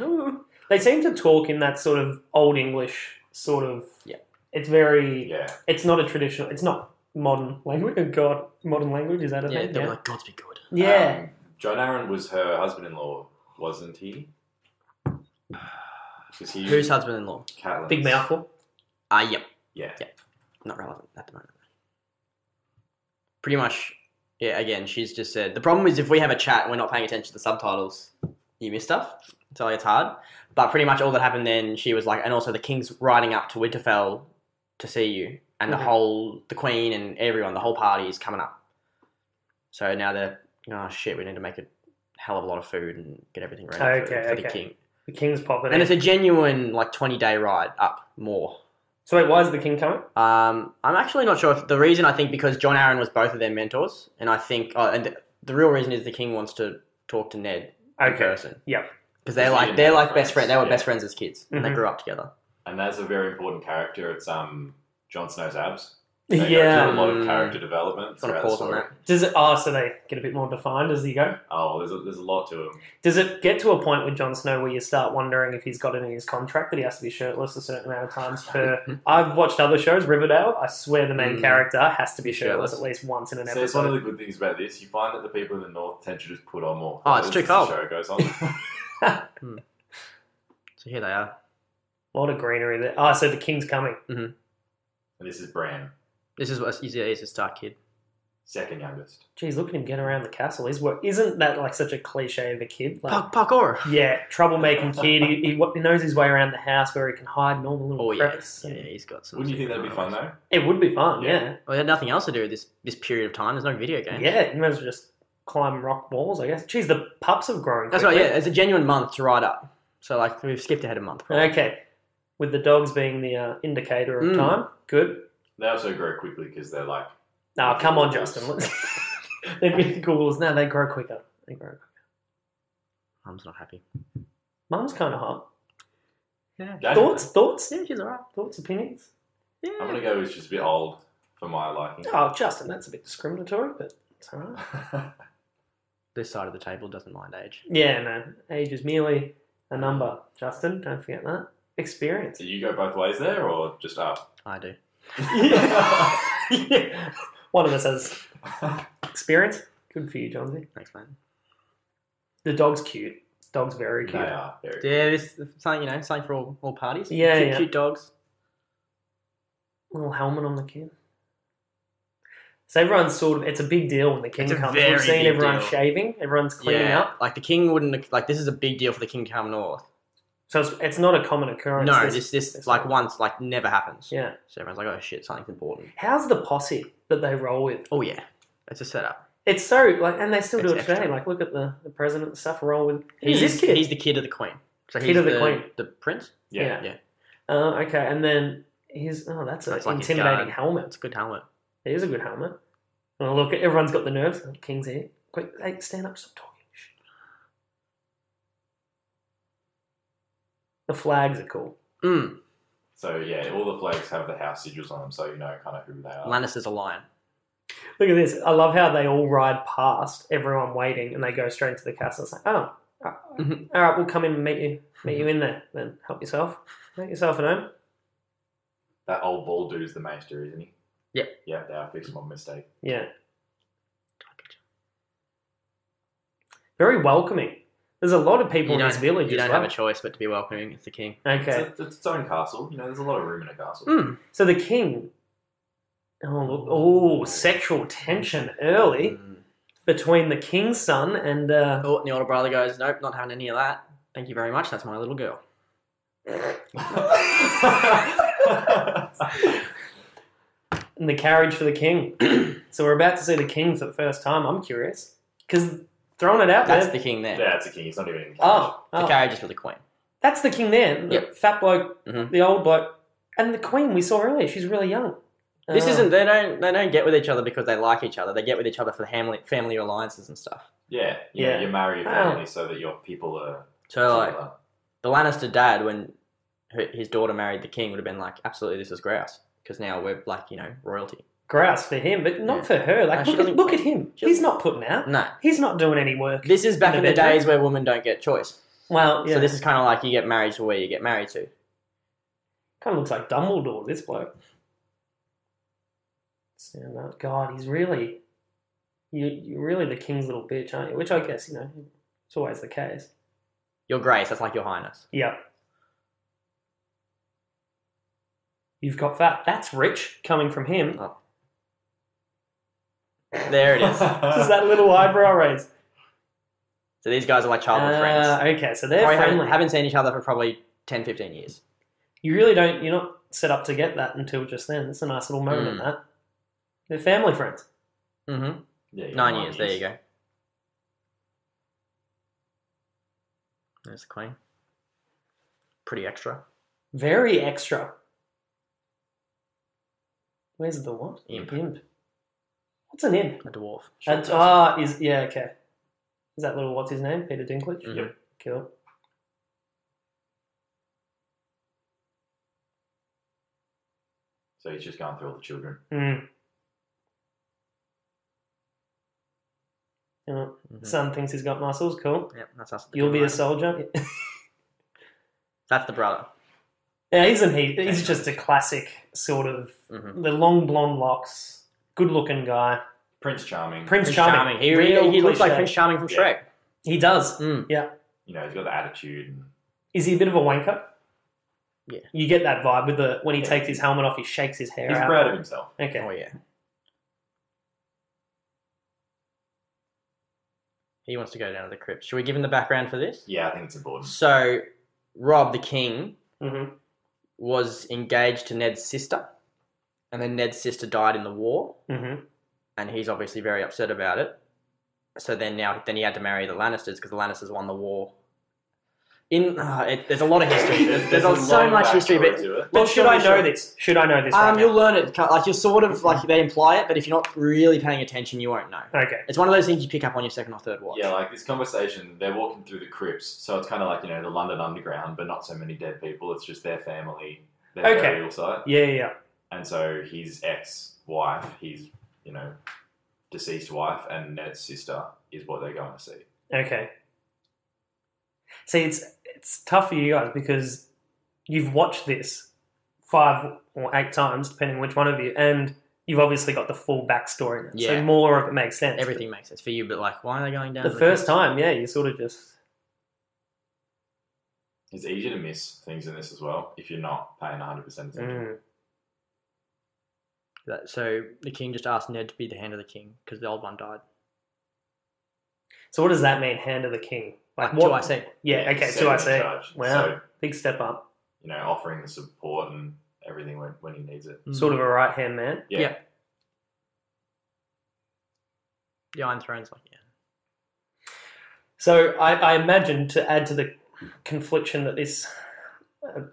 They seem to talk in that sort of old English sort of... Yeah. It's very... Yeah. It's not a traditional... It's not modern language. Oh, God. Modern language, is that a yeah, thing? they were Yeah. like, gods be good. Yeah. John Aaron was her husband-in-law, wasn't he? Because he Who's husband-in-law? Catelyn's. Big mouthful. Yep. Yeah. Not relevant at the moment. Pretty much, yeah, again, she's just said... The problem is if we have a chat and we're not paying attention to the subtitles, you miss stuff. So it's hard. But pretty much all that happened then, she was like... And also the king's riding up to Winterfell to see you. And the queen and everyone, the whole party is coming up. So now they're... Oh, shit, we need to make a hell of a lot of food and get everything ready for the king. The king's popping And in. it's a genuine, like, 20-day ride up more. So wait, why is the king coming? I'm actually not sure if the reason. I think because John Aaron was both of their mentors, and I think, and the real reason is the king wants to talk to Ned in person. Yep. Because they're like best friends. They were best friends as kids, and they grew up together. And that's a very important character. It's Jon Snow's abs. They go Yeah. through a lot of character development Got a throughout the pause on story. that. Does it? Oh, so they get a bit more defined as you go. Oh, there's a lot to him. Does it get to a point with Jon Snow where you start wondering if he's got it in his contract that he has to be shirtless a certain amount of times per... I've watched other shows, Riverdale. I swear the main character has to be shirtless at least once in an So it's one of episode. the good things about this. You find that the people in the north tend to just put on more. Oh, it's clothes too as cold. The show goes on. So here they are. A lot of greenery there. Oh, so the king's coming. And this is Bran, This is what he's a Stark kid. second youngest. Geez, look at him get around the castle. Isn't that like such a cliche of a kid? Like, Parkour. yeah, troublemaking kid. He knows his way around the house where he can hide in all the little Oh yeah. crevices. Yeah, he's got some. Wouldn't you think that'd be fun though? It would be fun, yeah. Well, he had nothing else to do this period of time. There's no video game. Yeah, you might as well just climb rock walls, I guess. Geez, the pups have grown That's right. quickly. Yeah, it's a genuine month to ride up. So like we've skipped ahead a month. Probably. Okay. With the dogs being the indicator of time. Good. They also grow quickly because they're like. Oh, come on, Justin. They're mythicals. No, they grow quicker. Mum's not happy. Mum's kind of hot. Yeah. Thoughts? Yeah, she's alright. Thoughts, opinions? Yeah. I'm gonna go with she's a bit old for my liking. Oh, Justin, that's a bit discriminatory, but it's all right. This side of the table doesn't mind age. Yeah, no. Age is merely a number. Justin, don't forget that. Experience. Do you go both ways there or just up? I do. Yeah. One of us has experience. Good for you, Johnsy. Thanks, man. The dog's cute. Dog's very They cute. are very. Yeah, this something something for all parties. Yeah, cute, yeah. cute dogs. Little helmet on the kid. So everyone's sort of, it's a big deal when the king It's a comes. very We've seen big everyone deal. shaving, everyone's cleaning Yeah, up. like the king wouldn't like. This is a big deal for the king to come north. So it's not a common occurrence. No, this like once like never happens. Yeah. So everyone's like, oh shit, something's important. How's the posse that they roll with? Oh yeah, it's a setup. It's so, like, and they still do It's it today. extra. Like, look at the president and stuff roll with. Who's this kid? He's the kid of the queen. So Kid he's of the queen. The prince. Yeah. Yeah. Okay, and then that's an It's like his intimidating guard. helmet. It's a good helmet. It is a good helmet. Oh, look, everyone's got the nerves. Oh, King's here. Quick, hey, stand up, stop talking. Shh. The flags are cool. Mm. So yeah, all the flags have the house sigils on them, so you know kind of who they are. Lannister's a lion. Look at this. I love how they all ride past everyone waiting and they go straight to the castle. It's like, oh, all right, we'll come in and meet you in there. Then help yourself. Make yourself at home. That old bald dude's the maester, isn't he? Yep. Yeah, they are fixing one mistake. Yeah. Very welcoming. There's a lot of people in this village You as don't well. have a choice but to be welcoming. It's the king. Okay. It's its own castle. You know, there's a lot of room in a castle. Mm. So the king. Oh, sexual tension early between the king's son and. Oh, and the older brother goes, nope, not having any of that. Thank you very much. That's my little girl. And the carriage for the king. So we're about to see the king for the first time. I'm curious because throwing it out That's there. the king there. Yeah, it's a king. He's not even in the The carriage is for the queen. That's the king there. The Yep. fat bloke, Mhm. the old bloke, and the queen we saw earlier. She's really young. This isn't. They don't get with each other because they like each other. They get with each other for family alliances and stuff. Yeah, Yeah. You marry your Wow. family so that your people are. So like similar. the Lannister dad, when his daughter married the king, would have been like, absolutely, this is grouse because now we're like royalty. Grouse for him, but not Yeah. for her. Like, No, she look at doesn't- him. she He's doesn't- not putting out. No, He's not doing any work. this is back in the bedroom. days where women don't get choice. Well, yeah. So this is kind of like you get married to where you get married to. kind of looks like Dumbledore, this bloke. Stand up. God, he's really... You're really the king's little bitch, aren't you? Which I guess, it's always the case. Your grace, that's like your highness. Yeah. You've got fat. That's rich coming from him. Oh. There it is. Just that little eyebrow raise. So these guys are like childhood friends. Okay, so they're Probably friendly. haven't seen each other for probably 10, 15 years. You really don't... You're not set up to get that until just then. It's a nice little moment, that. They're family friends. Mm-hmm. Yeah, you got 9 years, there you go. There's the queen. Pretty extra. Very extra. Where's the what? Imp. What's an imp? A dwarf. Okay. Is that little, what's his name? Peter Dinklage? Mhm. Yep. Cool. So he's just going through all the children. Mm. Son thinks he's got muscles. Cool. Yep, that's us. You'll be a soldier. That's the brother. Yeah, isn't he? He's just a classic sort of the long blonde locks, good-looking guy. Prince Charming. Prince Charming. He looks like Prince Charming from Yeah. Shrek. He does. Mm. Yeah. You know, he's got the attitude. And Is he a bit of a wanker? Yeah. You get that vibe with when he takes his helmet off, he shakes his hair he's out. proud of himself. Okay. Oh, yeah. He wants to go down to the crypt. Should we give him the background for this? Yeah, I think it's important. So, Rob, the king, Mm-hmm. was engaged to Ned's sister. And then Ned's sister died in the war. Mm-hmm. And he's obviously very upset about it. So then he had to marry the Lannisters because the Lannisters won the war. There's a lot of history. There's so much history, Well, should I know this? Should I know this? Right you'll learn it. Like you're sort of like they imply it, but if you're not really paying attention, you won't know. Okay. It's one of those things you pick up on your second or third watch. Yeah, like this conversation, they're walking through the crypts, so it's kind of like, the London Underground, but not so many dead people. It's just their family, their Okay. burial site. Yeah. And so his ex-wife, his, deceased wife, and Ned's sister is what they're going to see. Okay. See, it's tough for you guys because you've watched this 5 or 8 times, depending which one of you, and you've obviously got the full backstory in it. Yeah. So more of it makes sense. Everything makes sense for you, but like, why are they going down? The first time, yeah, you sort of just... It's easy to miss things in this as well if you're not paying 100% attention. So the king just asked Ned to be the hand of the king because the old one died. So what does that mean, hand of the king? Like what? 2IC. Yeah, okay, Second in 2IC. charge. Wow, So, big step up. you know, offering the support and everything when he needs it. Sort of a right-hand man. Yeah. The Iron Throne's like, yeah. So I imagine, to add to the confliction that this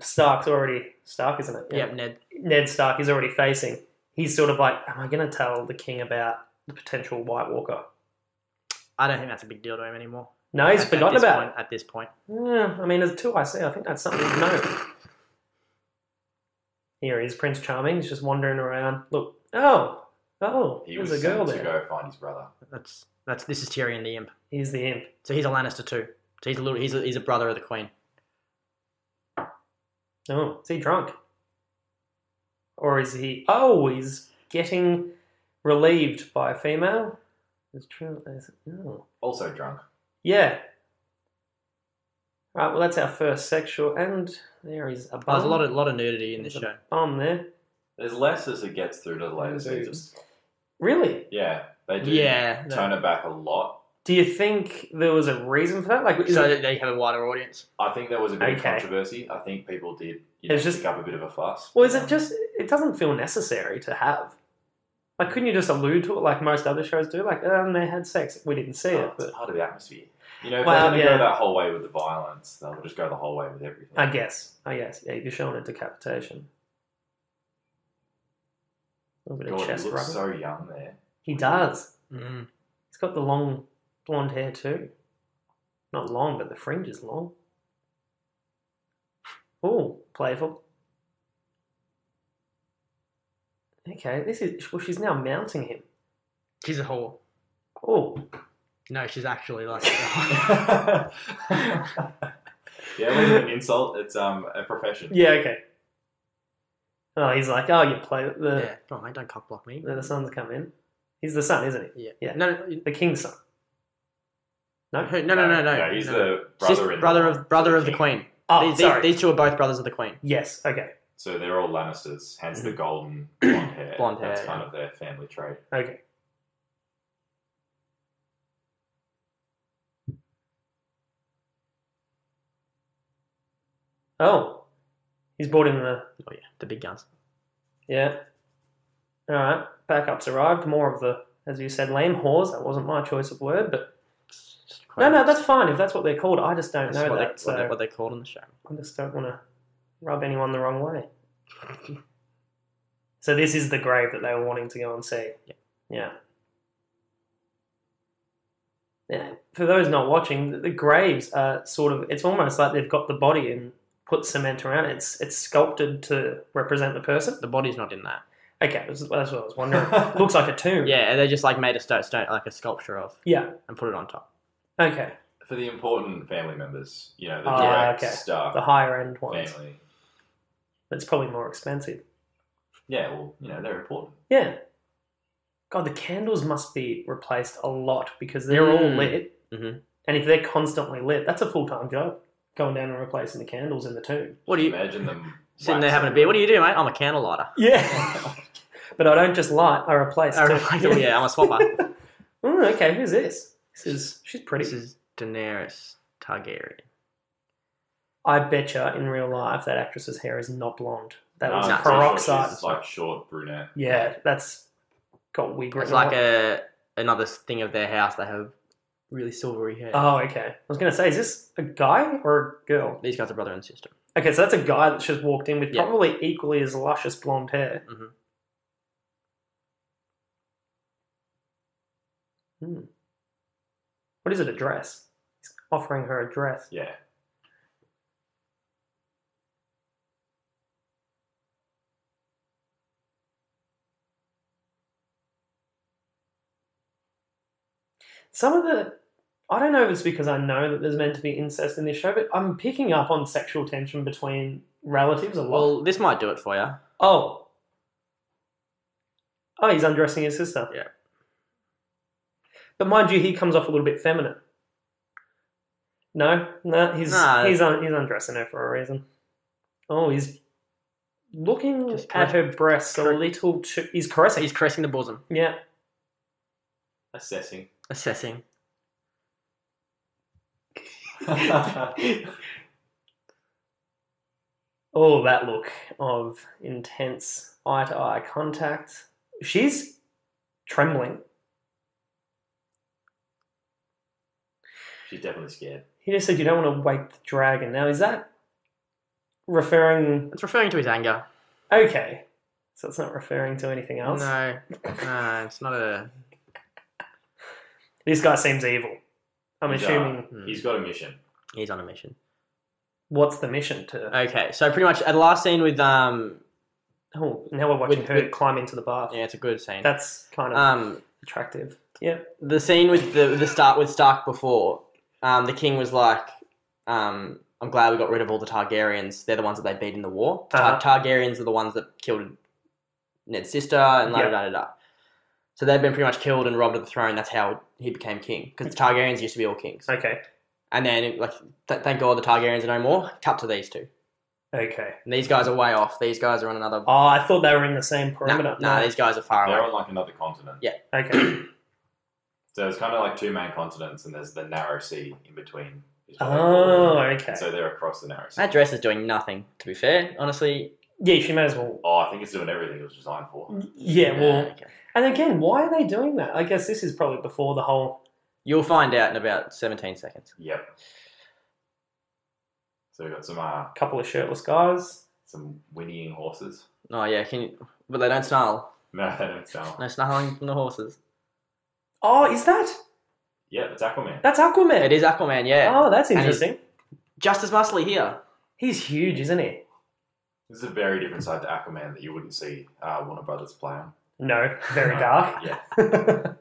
Stark, isn't it? Yeah, Ned. Ned Stark is already facing. He's sort of like, am I going to tell the king about the potential White Walker? I don't think that's a big deal to him anymore. No, he's forgotten about it. At this point. Yeah, I mean, as 2IC, I think that's something to know. Here he is, Prince Charming. He's just wandering around. Look, He there's was a girl sent to there. go find his brother. This is Tyrion the Imp. He's the imp. So he's a Lannister too. So he's a brother of the Queen. Oh, is he drunk? Or is he... Oh, he's getting relieved by a female? It's true. Oh. Also drunk. Yeah. Right, well, that's our first sexual... And there is a bum. There's a lot of nudity in this There's a show. bum there. There's less as it gets through to the later Boobs. seasons. Really? Yeah, they do Yeah. turn it back a lot. Do you think there was a reason for that? Like, is So it- that they have a wider audience. I think there was a bit of Okay. controversy. I think people did It's just- pick up a bit of a fuss. Well, is it just... It doesn't feel necessary to have. Like, couldn't you just allude to it like most other shows do? Like, they had sex. We didn't see it. It's But part of the atmosphere. You know, if Well, they're going to yeah. go that whole way with the violence, they'll just go the whole way with everything. I guess. Yeah, you're showing a decapitation. A little bit God, of chest he looks rubbing. so young there. He does. Mm. He's got the long blonde hair too. Not long, but the fringe is long. Oh, playful. Okay, well, she's now mounting him. She's a whore. Oh, No, she's actually like... Yeah, it wasn't an insult. It's a profession. yeah, okay. Oh, he's like, oh, you play the yeah. Come on, mate, don't cock block me. the son's come in. He's the son, isn't he? Yeah. Yeah. No, The king's son. No. no. No, he's the brother of the Queen. Oh, sorry. These two are both brothers of the Queen. Yes. Okay. So they're all Lannisters, hence the golden blonde hair. Blonde hair, That's yeah. kind of their family trait. Okay. Oh, he's brought in the... Oh yeah, the big guns. Yeah. All right. Backup's arrived. More of the, as you said, lame whores. That wasn't my choice of word, but... No, that's fine if that's what they're called. I just don't know that. What they called in the show. I just don't want to rub anyone the wrong way. So this is the grave that they were wanting to go and see. Yeah. Yeah. For those not watching, the graves are sort of... It's almost like they've got the body and put cement around it. It's sculpted to represent the person. The body's not in that. Okay, that's what I was wondering. Looks like a tomb. Yeah, they just like made a stone like a sculpture of, Yeah. and put it on top. Okay. For the important family members, you know, the Ah, direct okay. Stark The higher end ones. family. It's probably more expensive. Yeah, well, you know, they're important. Yeah. God, the candles must be replaced a lot because they're all lit. Mhm. And if they're constantly lit, that's a full-time job. Going down and replacing the candles in the tomb. What do you Imagine them sitting there having a beer? What do you do, mate? I'm a candle lighter. Yeah. But I don't just light, I replace too. Yeah, I'm a swapper. Okay, who's this? She's pretty. This is Daenerys Targaryen. I betcha in real life that actress's hair is not blonde. That was I'm pretty sure peroxide. she's like short brunette. Yeah, that's got wig It's written like on it. another thing of their house. They have really silvery hair. Oh, okay. I was going to say, is this a guy or a girl? These guys are brother and sister. Okay, so that's a guy that's just walked in with Yeah. probably equally as luscious blonde hair. Mhm. What is it, a dress? He's offering her a dress. Yeah. Some of the... I don't know if it's because I know that there's meant to be incest in this show, but I'm picking up on sexual tension between relatives a lot. Well, this might do it for you. Oh. Oh, he's undressing his sister. Yeah. But mind you, he comes off a little bit feminine. No, he's undressing her for a reason. Oh, he's looking Just at her breasts a little too... He's caressing. He's caressing the bosom. Yeah. Assessing. Oh, that look of intense eye-to-eye contact. She's trembling. She's definitely scared. He just said you don't want to wake the dragon. Now, is that referring... It's referring to his anger. Okay. So it's not referring to anything else? No, it's not a... This guy seems evil. I'm He's, assuming... He's got a mission. He's on a mission. What's the mission to... Okay, so pretty much at the last scene with... Oh, now we're watching her with- climb into the bath. Yeah, it's a good scene. That's kind of attractive. Yeah. The scene with the start with Stark before, the king was like, I'm glad we got rid of all the Targaryens. They're the ones that they beat in the war. Targaryens are the ones that killed Ned's sister and la-da-da-da-da. So they've been pretty much killed and robbed of the throne. That's how he became king. Because the Targaryens used to be all kings. Okay. And then, like, thank God the Targaryens are no more. Cut to these two. Okay. And these guys are way off. These guys are on another... Oh, I thought they were in the same perimeter. No, these guys are far They're away. on like another continent. Yeah. Okay. So there's kind of like two main continents, and there's the narrow sea in between. Oh, okay. So they're across the narrow sea. That dress is doing nothing, to be fair. Honestly... Yeah, she may as well... Oh, I think it's doing everything it was designed for. Yeah, well... okay. And again, why are they doing that? I guess this is probably before the whole... You'll find out in about 17 seconds. Yep. So we've got couple of shirtless guys. some whinnying horses. Oh, yeah, but they don't snarl. No, they don't sound. No snarling from the horses. Oh, is that? Yeah, it's Aquaman. That's Aquaman. It is Aquaman, yeah. Oh, that's And he's interesting. just as muscly here. He's huge, isn't he? This is a very different side to Aquaman that you wouldn't see Warner Brothers play on. No, very dark. Yeah.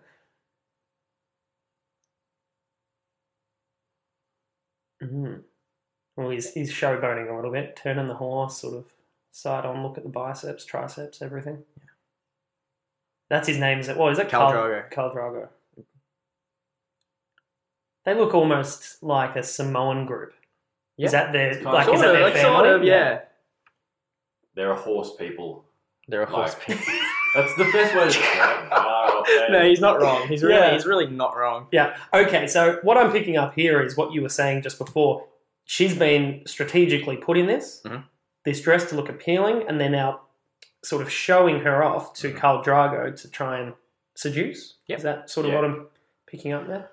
Well, he's showboating a little bit, turning the horse, sort of side on, look at the biceps, triceps, everything. Yeah. That's his name, is it? What is it? Khal Drogo. Khal Drogo. They look almost like a Samoan group. Yeah. Is that their It's kind of- like? Sort Is that of, their like, family? sort of, yeah. They're a horse people. They're a horse Like- people. That's the best way to describe it. No, he's not wrong. He's Yeah. really not wrong. Yeah. Okay. So what I'm picking up here is what you were saying just before. She's been strategically put in this dress to look appealing, and they're now sort of showing her off to Khal Drogo to try and seduce. Yep. Is that sort of what I'm picking up there?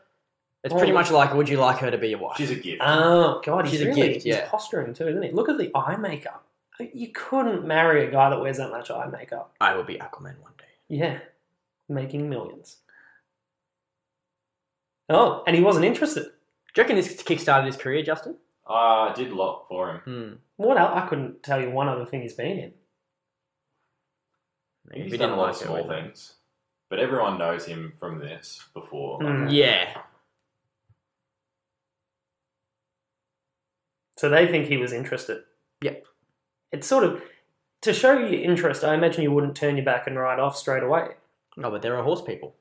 It's pretty much like, would you like her to be your wife? She's a gift. Oh God, She's he's a really gift, he's yeah. posturing too, isn't he? Look at the eye makeup. You couldn't marry a guy that wears that much eye makeup. I will be Aquaman one day. Yeah, making millions. Oh, and he wasn't interested. Do you reckon this kickstarted his career, Justin? I did a lot for him. What else? I couldn't tell you one other thing he's been in. He's He done didn't a lot like of it, small would he? things. But everyone knows him from this before. Yeah. So they think he was interested. Yep. It's sort of, to show you interest, I imagine you wouldn't turn your back and ride off straight away. No, but there are horse people.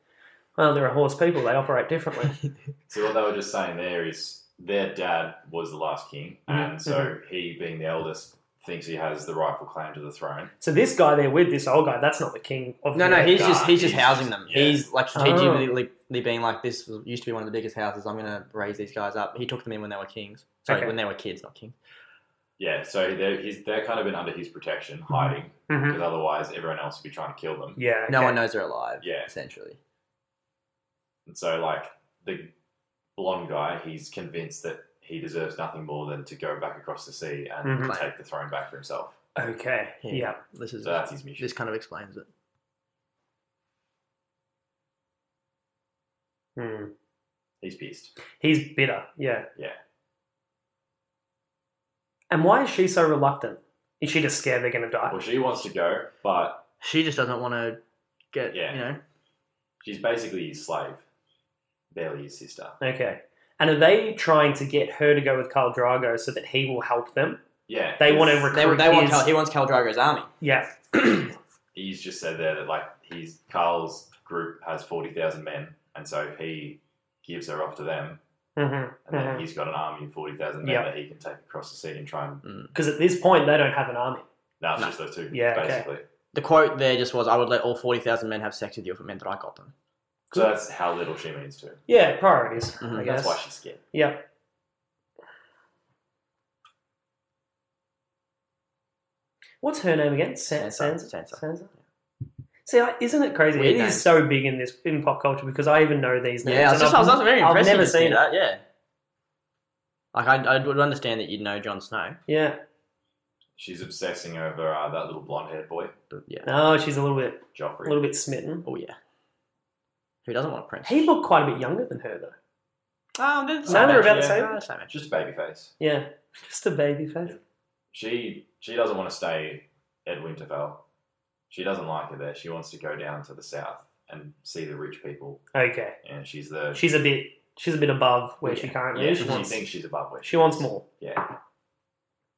Well, there are horse people, they operate differently. So what they were just saying there is their dad was the last king, and so he, being the eldest, thinks he has the rightful claim to the throne. So this guy there with this old guy, that's not the king of No, the... he's just he's housing them. yeah. He's like strategically being like, this used to be one of the biggest houses. I'm going to raise these guys up. He took them in when they were kings. Sorry, Okay. when they were kids, not kings. Yeah, so they're kind of been under his protection, hiding, because otherwise everyone else would be trying to kill them. Yeah, No okay. one knows they're alive. Yeah. essentially. And so, like, the blonde guy, he's convinced that he deserves nothing more than to go back across the sea and take the throne back for himself. Okay, yeah. This is So that's his mission. This kind of explains it. He's pissed. He's bitter, yeah. Yeah. And why is she so reluctant? Is she just scared they're going to die? Well, she wants to go, but She just doesn't want to get, Yeah. She's basically his slave. Barely his sister. Okay. And are they trying to get her to go with Khal Drogo so that he will help them? Yeah. They want to They recruit want his... he wants Khal Drogo's army. Yeah. He's just said there that, like, Carl's group has 40,000 men, and so he gives her off to them, and then he's got an army of 40,000 men that he can take across the sea and try and. Because at this point they don't have an army. No, it's just those two. Yeah, basically. okay. The quote there just was, "I would let all 40,000 men have sex with you if it meant that I got them." So that's how little she means to him. Yeah, priorities. I guess. That's why she's scared. Yep. What's her name again? Sansa. See, isn't it crazy? Weird It name. is so big in pop culture because I even know these names. Yeah, I was very impressed. I've never to see seen it. that. Yeah, like I would understand that you'd know Jon Snow. Yeah. She's obsessing over that little blonde-haired boy, But yeah. No, she's a little Joffrey. bit smitten. Oh yeah. Who doesn't want a prince? He looked quite a bit younger than her though. They're the No, they're about the yeah. same. Same age. Just a baby face. Yeah, just a baby face. She doesn't want to stay at Winterfell. She doesn't like it there. She wants to go down to the south and see the rich people. Okay, And she's she's a bit above where she currently is. She thinks she's above where She wants more. Yeah.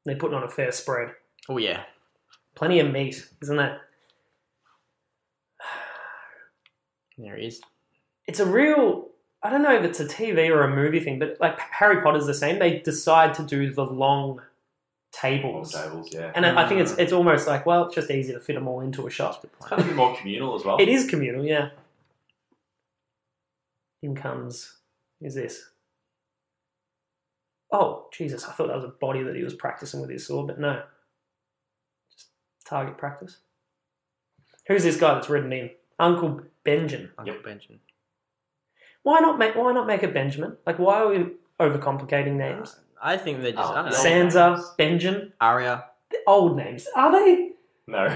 They're putting on a fair spread. Oh yeah. Plenty of meat, isn't it? There he is. It's a real. I don't know if it's a TV or a movie thing, but like Harry Potter's the same. They decide to do the long tables. Yeah. And I think it's almost like, well, it's just easy to fit them all into a shot. It's kind of a bit more communal as well. It is communal, yeah. In comes, is this? Oh, Jesus, I thought that was a body that he was practicing with his sword, but no. Just target practice. Who's this guy that's ridden in? Uncle Benjamin. Uncle Benjamin. Why not make it Benjamin? Like, why are we overcomplicating names? I think they're just, I don't know. Sansa, Benjamin. Arya. They're old names. Are they? No.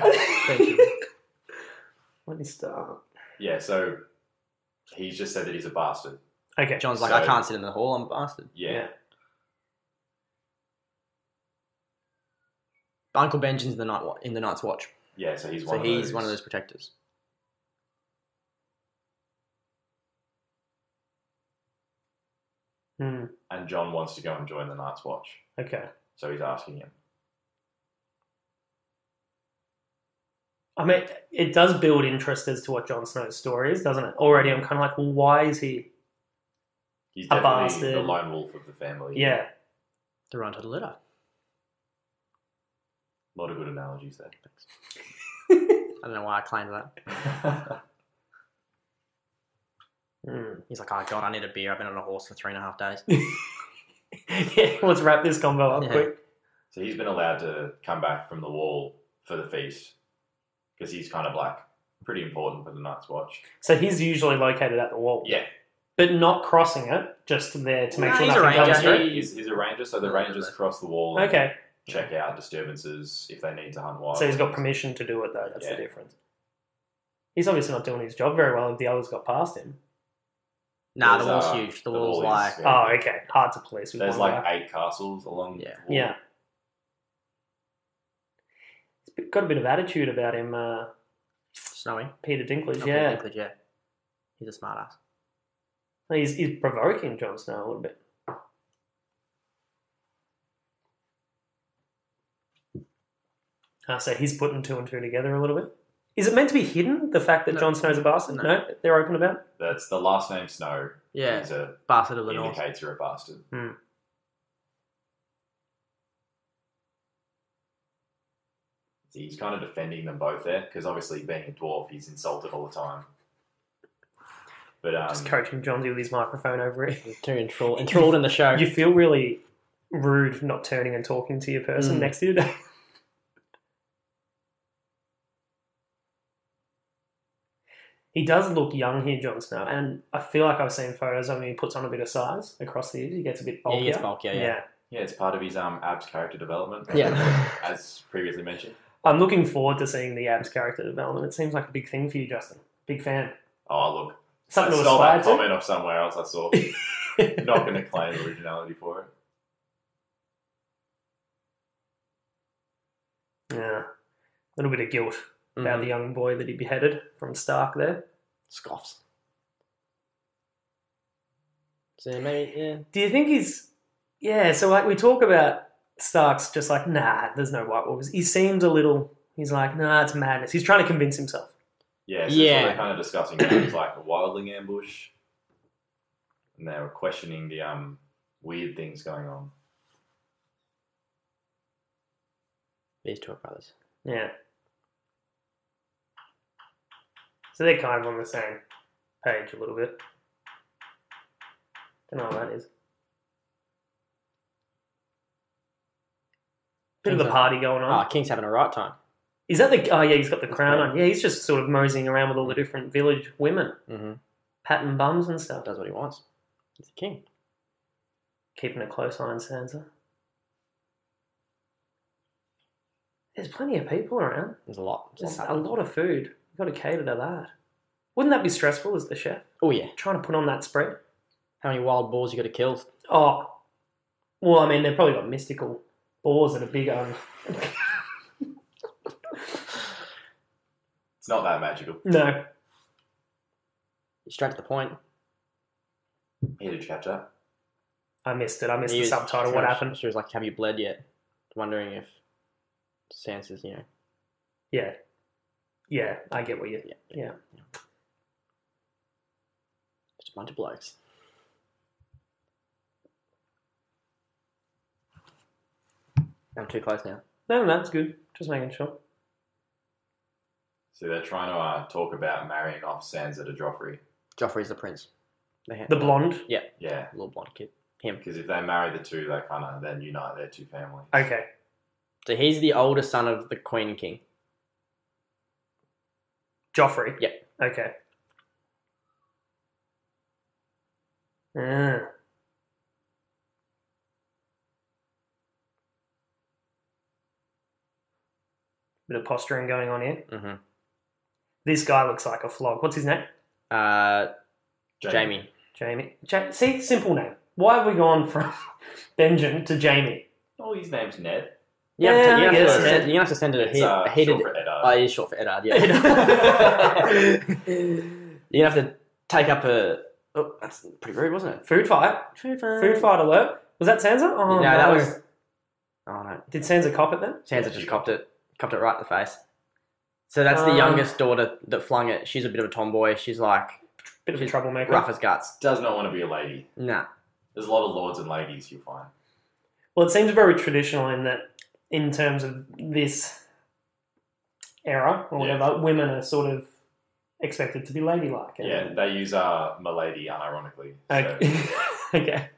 Benjamin. Let me start. Yeah, so he's just said that he's a bastard. Okay. John's like, So- I can't sit in the hall, I'm a bastard. Yeah. Uncle Benjamin's in the Night's Watch. Yeah, so he's So one he's of those. one of those protectors. And John wants to go and join the Night's Watch. Okay. So he's asking him. I mean, it does build interest as to what Jon Snow's story is, doesn't it? Already, I'm kind of like, well, why is he? He's A definitely bastard. the lone wolf of the family. Yeah. The run to the litter. A lot of good analogies there. I don't know why I claimed that. He's like, oh God, I need a beer. I've been on a horse for 3.5 days. Yeah, let's wrap this combo up quick. So he's been allowed to come back from the wall for the feast because he's kind of like pretty important for the Night's Watch. So he's usually located at the wall. Yeah. But not crossing it, just there to make No, sure he's a nothing comes ranger. through. He's a ranger, so the rangers cross the wall and Okay. check out disturbances if they need to hunt wild. So he's got permission to do it, though. That's Yeah. the difference. He's obviously not doing his job very well if the others got past him. Nah, the There's, wall's huge. The wall's wall like... is- Oh, okay. Hard to police with There's one like guy. 8 castles along Yeah. the wall. Yeah. He's got a bit of attitude about him, Snowy. Peter Dinklage. Oh, Yeah. Dinklage, yeah. He's a smart ass. He's provoking Jon Snow a little bit. So he's putting 2 and 2 together a little bit. Is it meant to be hidden, the fact that No. Jon Snow's a bastard? No. No, they're open about it? That's the last name Snow. Yeah. Is a Bastard of the North. indicates you're a bastard. He's kind of defending them both there because obviously being a dwarf, he's insulted all the time. But Just coaching Johnsy with his microphone over it. Too enthralled in the show. You feel really rude not turning and talking to your person next to you. He does look young here, Jon Snow, and I feel like I've seen photos of him. He puts on a bit of size across the ears. He gets a bit bulkier. he gets bulkier, yeah. yeah, it's part of his abs character development. Yeah. As previously mentioned. I'm looking forward to seeing the abs character development. It seems like a big thing for you, Justin. Big fan. Oh, look. Something I to stole aspire that to. comment off somewhere else I saw. Not going to claim originality for it. Yeah. A little bit of guilt about the young boy that he beheaded from Stark there. Scoffs. So maybe, yeah. Do you think he's... Yeah, so like we talk about Stark's just like, nah, there's no White Walkers. He seems a little... He's like, nah, it's madness. He's trying to convince himself. Yeah, so Yeah. that's what they're kind of discussing now. It's like a wildling ambush. And they were questioning the weird things going on. These two are brothers. Yeah. So they're kind of on the same page a little bit. Don't know what that is. Bit of a party going on. King's having a right time. Is that the... Oh, yeah, he's got the crown on. Yeah, he's just sort of moseying around with all the different village women. Mm-hmm. Patting bums and stuff. Does what he wants. He's the king. Keeping a close eye on Sansa. There's plenty of people around. There's a lot. There's a lot of food. You've got to cater to that. Wouldn't that be stressful as the chef? Oh, yeah. Trying to put on that spread? How many wild boars you got to kill? Oh. Well, I mean, they've probably got mystical boars that are bigger. It's not that magical. No. Straight to the point. Here to catch up. I missed it. I missed the subtitle. What happened? She was like, have you bled yet? Wondering if Sansa's, Yeah. Yeah, I get what you... Yeah. Just a bunch of blokes. I'm too close now. No, that's good. Just making sure. So they're trying to talk about marrying off Sansa to Joffrey. Joffrey's the prince. The blonde? Yeah. Yeah. Little blonde kid. Him. Because if they marry the two, they kind of then unite their two families. Okay. So he's the oldest son of the Queen and King. Joffrey? Yeah. Okay. Ah. Bit of posturing going on here. Mm-hmm. This guy looks like a flog. What's his name? Jamie. Jamie. See, simple name. Why have we gone from Benjen to Jamie? Oh, his name's Ned. You have to send it a heated... short for Eddard. Oh, it is short for Eddard, yeah. You have to take up a... Oh, that's pretty rude, wasn't it? Food fight. Food fight alert. Was that Sansa? Oh, no. That was... Oh, no. Did Sansa cop it then? Sansa just copped it. Copped it right in the face. So that's the youngest daughter that flung it. She's a bit of a tomboy. She's like... Bit of a troublemaker. Rough as guts. Does not want to be a lady. Nah. There's a lot of lords and ladies you'll find. Well, it seems very traditional in that, in terms of this era or whatever, women are sort of expected to be ladylike. Yeah, they use milady unironically. Okay.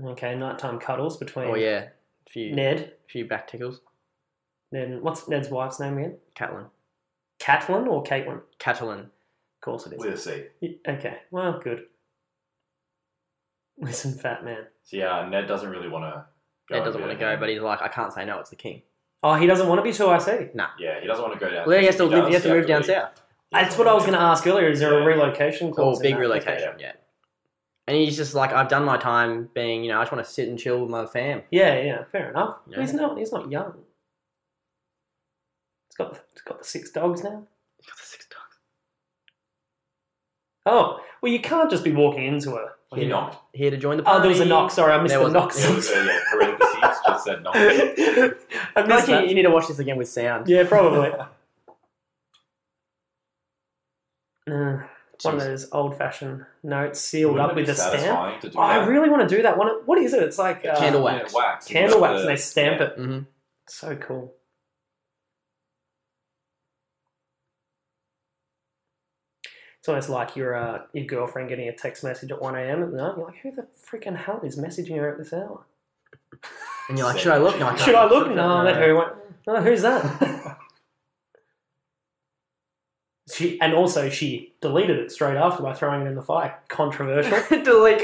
Okay, nighttime cuddles between a Ned. few back tickles. Then what's Ned's wife's name again? Catelyn. Catelyn or Caitlin? Catelyn. Of course it is. With a C. Okay, well, good. Listen, fat man. So yeah, Ned doesn't really want to go. Ned doesn't want to go, but he's like, I can't say no, it's the king. Oh, he doesn't want to be 2IC? Nah. Yeah, he doesn't want to go down. Well, he has to move down leave. south. That's what I was going to ask earlier. Is there a relocation clause? Oh, big in that? relocation, Okay. yeah. And he's just like, I've done my time being, I just want to sit and chill with my fam. Yeah, fair enough. Yeah. He's not young. He's got the 6 dogs now. He's got the 6 dogs. Oh, well, you can't just be walking into a... He knocked. Here to join the party. Oh, there was a knock. Sorry, I missed the knock. There was parentheses just said knock. I missed that. You need to watch this again with sound. Yeah, probably. One of those old-fashioned notes sealed Wouldn't up it with be a stamp. satisfying to do I that? really want to do that. What is it? It's like... Candle wax. Yeah, wax. Candle wax, and they stamp it. Mm-hmm. So cool. It's almost like your girlfriend getting a text message at 1 a.m. at night. You're like, who the freaking hell is messaging her at this hour? And you're like, should I look? No, I can't. Should I look? No, let her went. No, who's that? She deleted it straight after by throwing it in the fire. Controversial. delete.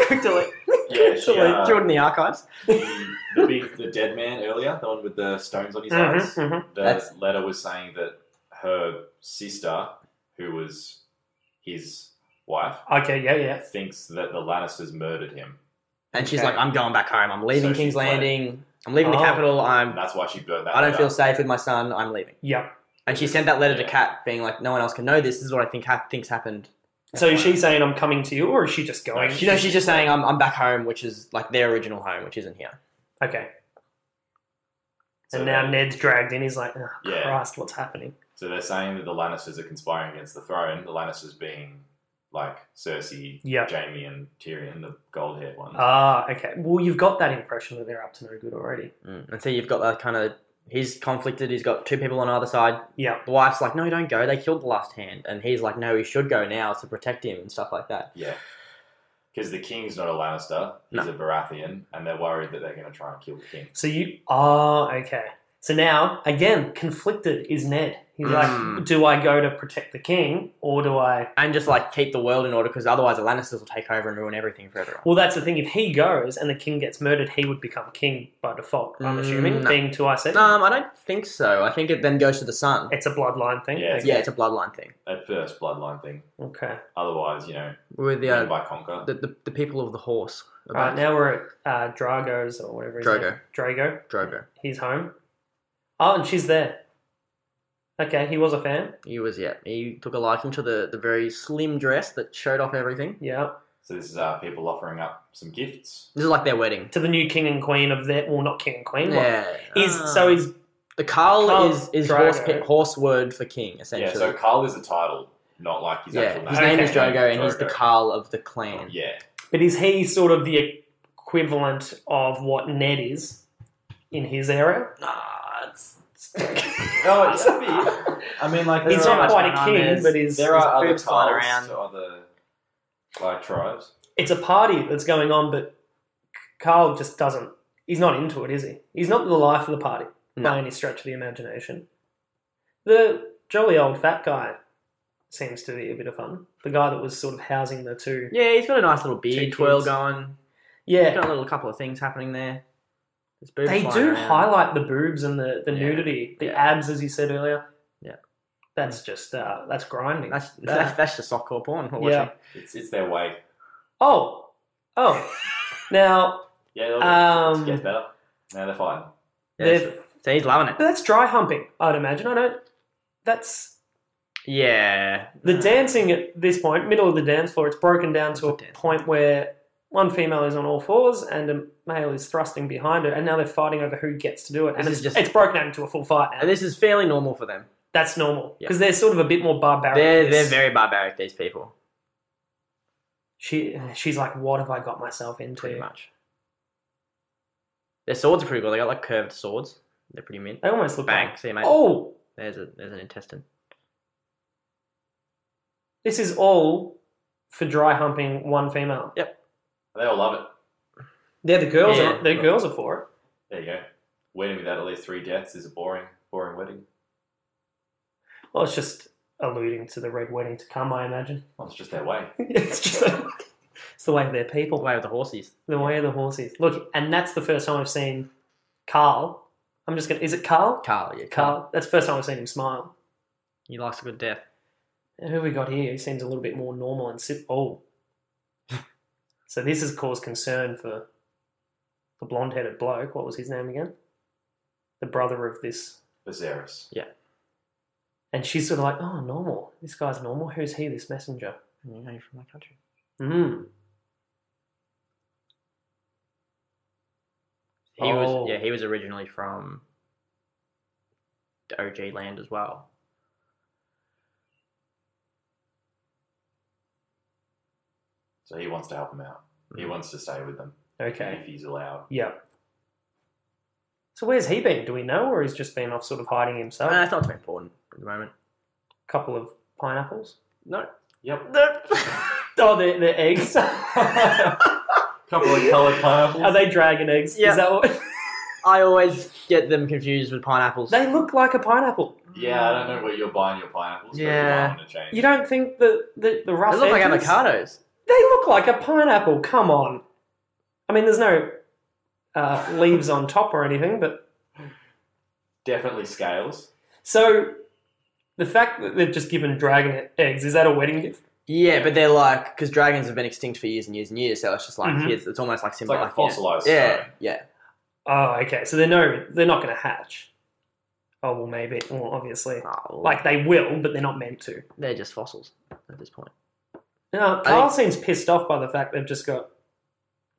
Yeah, she, Threw it in the archives. the dead man earlier, the one with the stones on his eyes. The letter was saying that her sister, who was his wife, thinks that the Lannisters murdered him. And she's like, I'm going back home. I'm leaving So King's she's Landing. I'm leaving the capital. That's why she burnt that I don't letter. feel safe with my son. I'm leaving. Yep. And she sent that letter to Kat, being like, no one else can know this. This is what I thinks happened. So is she saying I'm coming to you, or is she just going? She's just saying I'm back home, which is like their original home, which isn't here. Okay. So And now Ned's dragged in. He's like, oh, Yeah. Christ, what's happening? So they're saying that the Lannisters are conspiring against the throne. The Lannisters being like Cersei, Yep. Jaime, and Tyrion, the gold-haired ones. Ah, okay. Well, you've got that impression that they're up to no good already. And so you've got that kind of... He's conflicted. He's got two people on either side. Yeah. The wife's like, no, don't go. They killed the last hand. And he's like, no, he should go now to protect him and stuff like that. Yeah. Because the king's not a Lannister. He's No. a Baratheon, and they're worried that they're going to try and kill the king. So you... Oh, okay. So now, again, conflicted is Ned. He's like, do I go to protect the king, or do I... And just like keep the world in order, because otherwise the Lannisters will take over and ruin everything for everyone. Well, that's the thing. If he goes and the king gets murdered, he would become king by default, I'm assuming, no. being too I said. I don't think so. I think it then goes to the son. It's a bloodline thing. Yeah, Okay. Yeah, it's a bloodline thing. At first, bloodline thing. Okay. Otherwise, you know, With win by conquer. the people of the horse. All right, now we're at Drago's or whatever his Drogo. name. Drago. Drogo. He's home. Oh, and she's there. Okay, he was a fan. He was, yeah. He took a liking to the very slim dress that showed off everything. Yeah. So this is people offering up some gifts. This is like their wedding. To the new king and queen of their... Well, not king and queen. Yeah. So he's... The Carl Carl is Drogo. horse word for king, essentially. Yeah, so Carl is a title, not like his actual name. His name is Okay. Drogo, and he's the Carl of the clan. Yeah. But is he sort of the equivalent of what Ned is in his area? Oh, it's a bit. I mean, like, He's there not are- quite a king, but he's... There are other boobs flying ties around. to other like tribes. It's a party that's going on, but Carl just doesn't... He's not into it, is he? He's not the life of the party by any stretch of the imagination. The jolly old fat guy seems to be a bit of fun. The guy that was sort of housing the two... Yeah, he's got a nice little beard Two twirl kids. going. Yeah. Got a little couple of things happening there. There's boobs They flying do around. highlight the boobs and the Yeah. nudity, the Yeah. abs, as you said earlier. Yeah. That's just, that's grinding. That's just softcore porn. We're Yeah. watching. It's their way. Oh. Now, Yeah, it gets better. Now they're fighting. Yeah, so he's loving it. but that's dry humping, I'd imagine. I don't... That's... Yeah. The dancing at this point, middle of the dance floor, it's broken down to a point where one female is on all fours and a male is thrusting behind her, and now they're fighting over who gets to do it. And This is it's, just- it's broken out into a full fight now. And this is fairly normal for them. That's normal, Yeah. because they're sort of a bit more barbaric. They're This- very barbaric, these people. She's like, what have I got myself into? Pretty much. Their swords are pretty cool. They got like curved swords. They're pretty mint. They almost look Bang. like... See, mate. Oh! There's an intestine. This is all for dry humping one female. Yep. They all love it. They're the girls. Yeah. The girls are for it. There you go. Wedding without at least 3 deaths is a boring wedding. Well, it's just alluding to the red wedding to come, I imagine. Well, it's just their way. It's just it's the way of their people. The way with the horses. The way of the horses. Look, and that's the first time I've seen Carl. I'm just gonna. Is it Carl? Carl, yeah. Carl. That's the first time I've seen him smile. He likes a good death. And who have we got here? He seems a little bit more normal and oh. So this has caused concern for the blonde-headed bloke. What was his name again? The brother of this. Viserys. Yeah. And she's sort of like, oh, normal. This guy's normal. Who's he? This messenger. You know, you're from my country. Hmm. He was originally from the OG land as well. So he wants to help them out. He wants to stay with them. Okay. If he's allowed. Yeah. So where's he been? Do we know, or he's just been off sort of hiding himself? It's not too important at the moment. Couple of pineapples. No. Yep. Oh, they're eggs. Couple of coloured pineapples. Are they dragon eggs? Yeah. Is that what? I always get them confused with pineapples. They look like a pineapple. Yeah, I don't know where you're buying your pineapples, Yeah. but you might want to change. You don't think the rough They look like edges- avocados. They look like a pineapple. Come on. I mean, there's no leaves on top or anything, but Definitely scales. so the fact that they've just given dragon eggs, is that a wedding gift? Yeah, but they're like, because dragons have been extinct for years and years and years, so it's just like, it's almost like It's symbolic. like a fossilised Yeah, stone. yeah. Oh, okay. So they're not going to hatch. Oh, well, maybe. Well, obviously. Oh, Like, they will, but they're not meant to. they're just fossils at this point. Now, Carl seems pissed off by the fact they've just got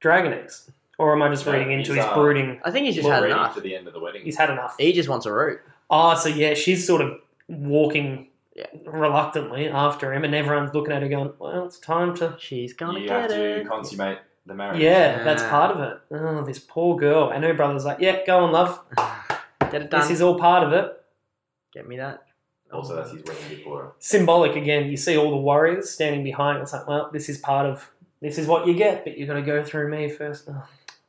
dragon eggs. Or am I just No, reading into he's, his brooding? I think he's just We're had ready enough. for the end of the wedding. He's had enough. He just wants a root. Oh, so yeah, she's sort of walking Yeah. reluctantly after him, and everyone's looking at her going, well, it's time to... She's gonna You get have to it. consummate the marriage. Yeah, that's part of it. Oh, this poor girl. And her brother's like, yeah, go on, love. Get it done. This is all part of it. Get me that. Also, that's his wedding gift for her. Symbolic again. You see all the warriors standing behind. It's like, well, this is what you get, but you got to go through me first. Oh,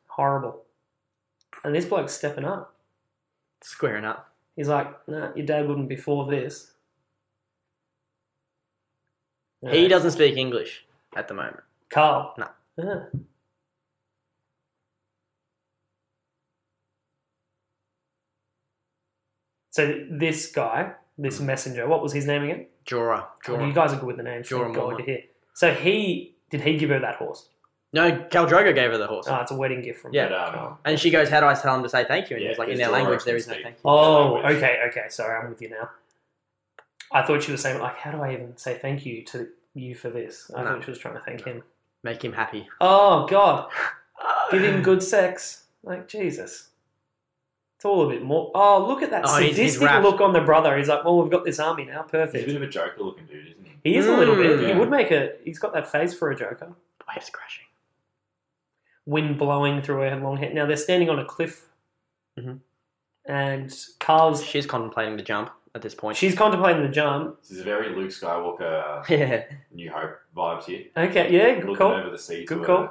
horrible. And this bloke's stepping up. Squaring up. He's like, nah, your dad wouldn't be for this. He doesn't speak English at the moment. Carl. No. Yeah. So this guy, this messenger, what was his name again? Jorah. Oh, you guys are good with the names. Jorah Thank God Mormont. you're here. So did he give her that horse? No, Khal Drogo gave her the horse. Oh, it's a wedding gift from Yeah. Carl. And she goes, how do I tell him to say thank you? And Yeah, he's like, in because their Jorah language, there can is no speak. thank you. Oh, language. okay. Sorry, I'm with you now. I thought she was saying, like, how do I even say thank you to you for this? I No. thought she was trying to thank him. Make him happy. Oh, God. Give him good sex. Like, Jesus. It's all a bit more... Oh, look at that Oh, he's sadistic wrapped. look on the brother. He's like, well, we've got this army now. He's a Perfect. bit of a Joker-looking dude, isn't he? He is a little bit. Yeah. He would make a... He's got that face for a Joker. Waves crashing. Wind blowing through her long hair. Now, they're standing on a cliff. Mhm. And Carl's... She's contemplating the jump at this point. She's contemplating the jump. This is a very Luke Skywalker Yeah. New Hope vibes here. Okay, yeah, good Looking call. over the sea Good to call. her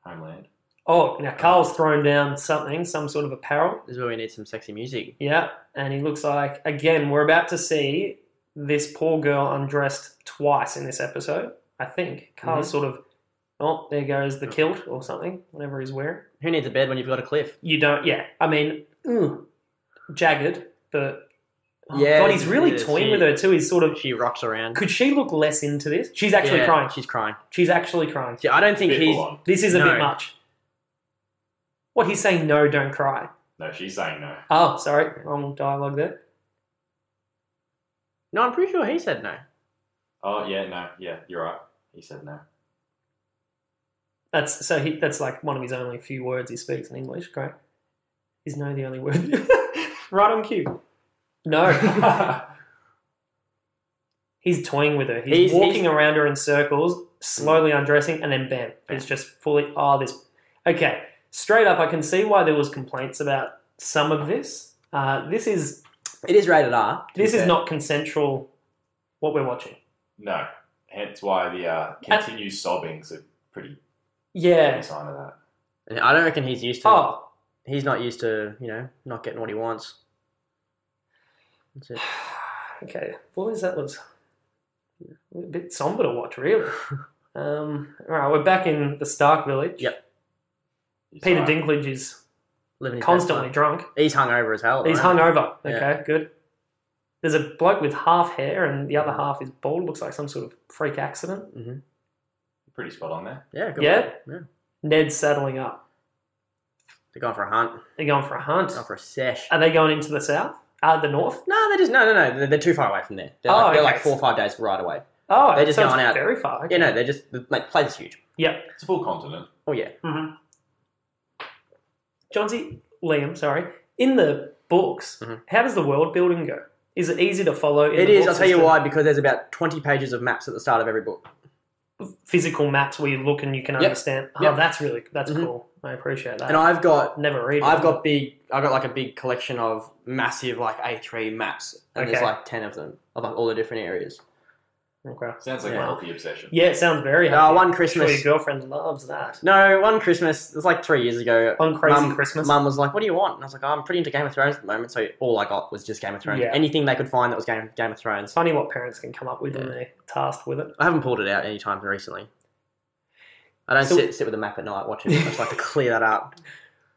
homeland. Oh, now Carl's thrown down something, some sort of apparel. This is where we need some sexy music. Yeah, and he looks like, again, we're about to see this poor girl undressed twice in this episode, I think. Carl's sort of, oh, there goes the kilt or something, whatever he's wearing. Who needs a bed when you've got a cliff? You don't, yeah. I mean, jagged, but... Oh, Yeah, God, he's really yeah, toying she- with her too. He's sort of... She rocks around. Could she look less into this? She's actually Yeah, crying. She's crying. She's actually crying. See, I don't think Bit he's... full on. This is a No. bit much. What, he's saying no, don't cry. No, she's saying no. Oh, sorry, wrong dialogue there. No, I'm pretty sure he said no. Oh, yeah, no. Yeah, you're right. He said no. That's like one of his only few words he speaks in English. Great. Is no the only word? Right on cue. No. He's toying with her. He's walking around her in circles, slowly undressing, and then bam. It's just fully... Oh, this... Okay. Straight up, I can see why there was complaints about some of this. This is... It is rated R. This is not consensual, what we're watching. No. Hence why the continued sobbing's a pretty Yeah. sign of that. I don't reckon he's used to... Oh, He's not used to, not getting what he wants. That's it. okay. Well, that was a bit somber to watch, really. All right, we're back in the Stark village. Yep. He's Peter like, Dinklage is Living his constantly best drunk. life. He's hungover as hell. He's right? hungover. Yeah. Okay, good. There's a bloke with half hair and the other half is bald. Looks like some sort of freak accident. Mm-hmm. pretty spot on there. Yeah, good Yeah? work. Yeah. Ned's saddling up. They're going for a hunt. They're going for a hunt. Going for a sesh. Are they going into the south? The north? No, they're just... No. They're too far away from there. They're, Oh, they're okay. like 4 or 5 days right away. Oh, They're just so it's going out. very far. Okay. Yeah, no, they're just... Mate, the place is huge. Yep. It's a full continent. Oh, yeah. Mm-hmm. Liam, sorry. In the books, how does the world building go? Is it easy to follow? In It the is. books? I'll tell you Is why. Because there's about 20 pages of maps at the start of every book. the physical maps where you look and you can understand. Oh, Yep. that's cool. I appreciate that. And I've got... never read. I've it. got like a big collection of massive like A3 maps, and there's Okay. like 10 of them of like all the different areas. Okay. Sounds like Yeah. a healthy obsession. Yeah, it sounds very happy. One I'm Christmas- sure your girlfriend loves that. No, one Christmas, it was like 3 years ago. One crazy Mum- Christmas. Mum was like, "What do you want?" And I was like, "I'm pretty into Game of Thrones at the moment," so all I got was just Game of Thrones. Yeah. Anything they could find that was Game of It's Thrones. funny what parents can come up with when they're tasked with it. I haven't pulled it out any time recently. I don't So- sit with a map at night watching it. I just like to clear that up.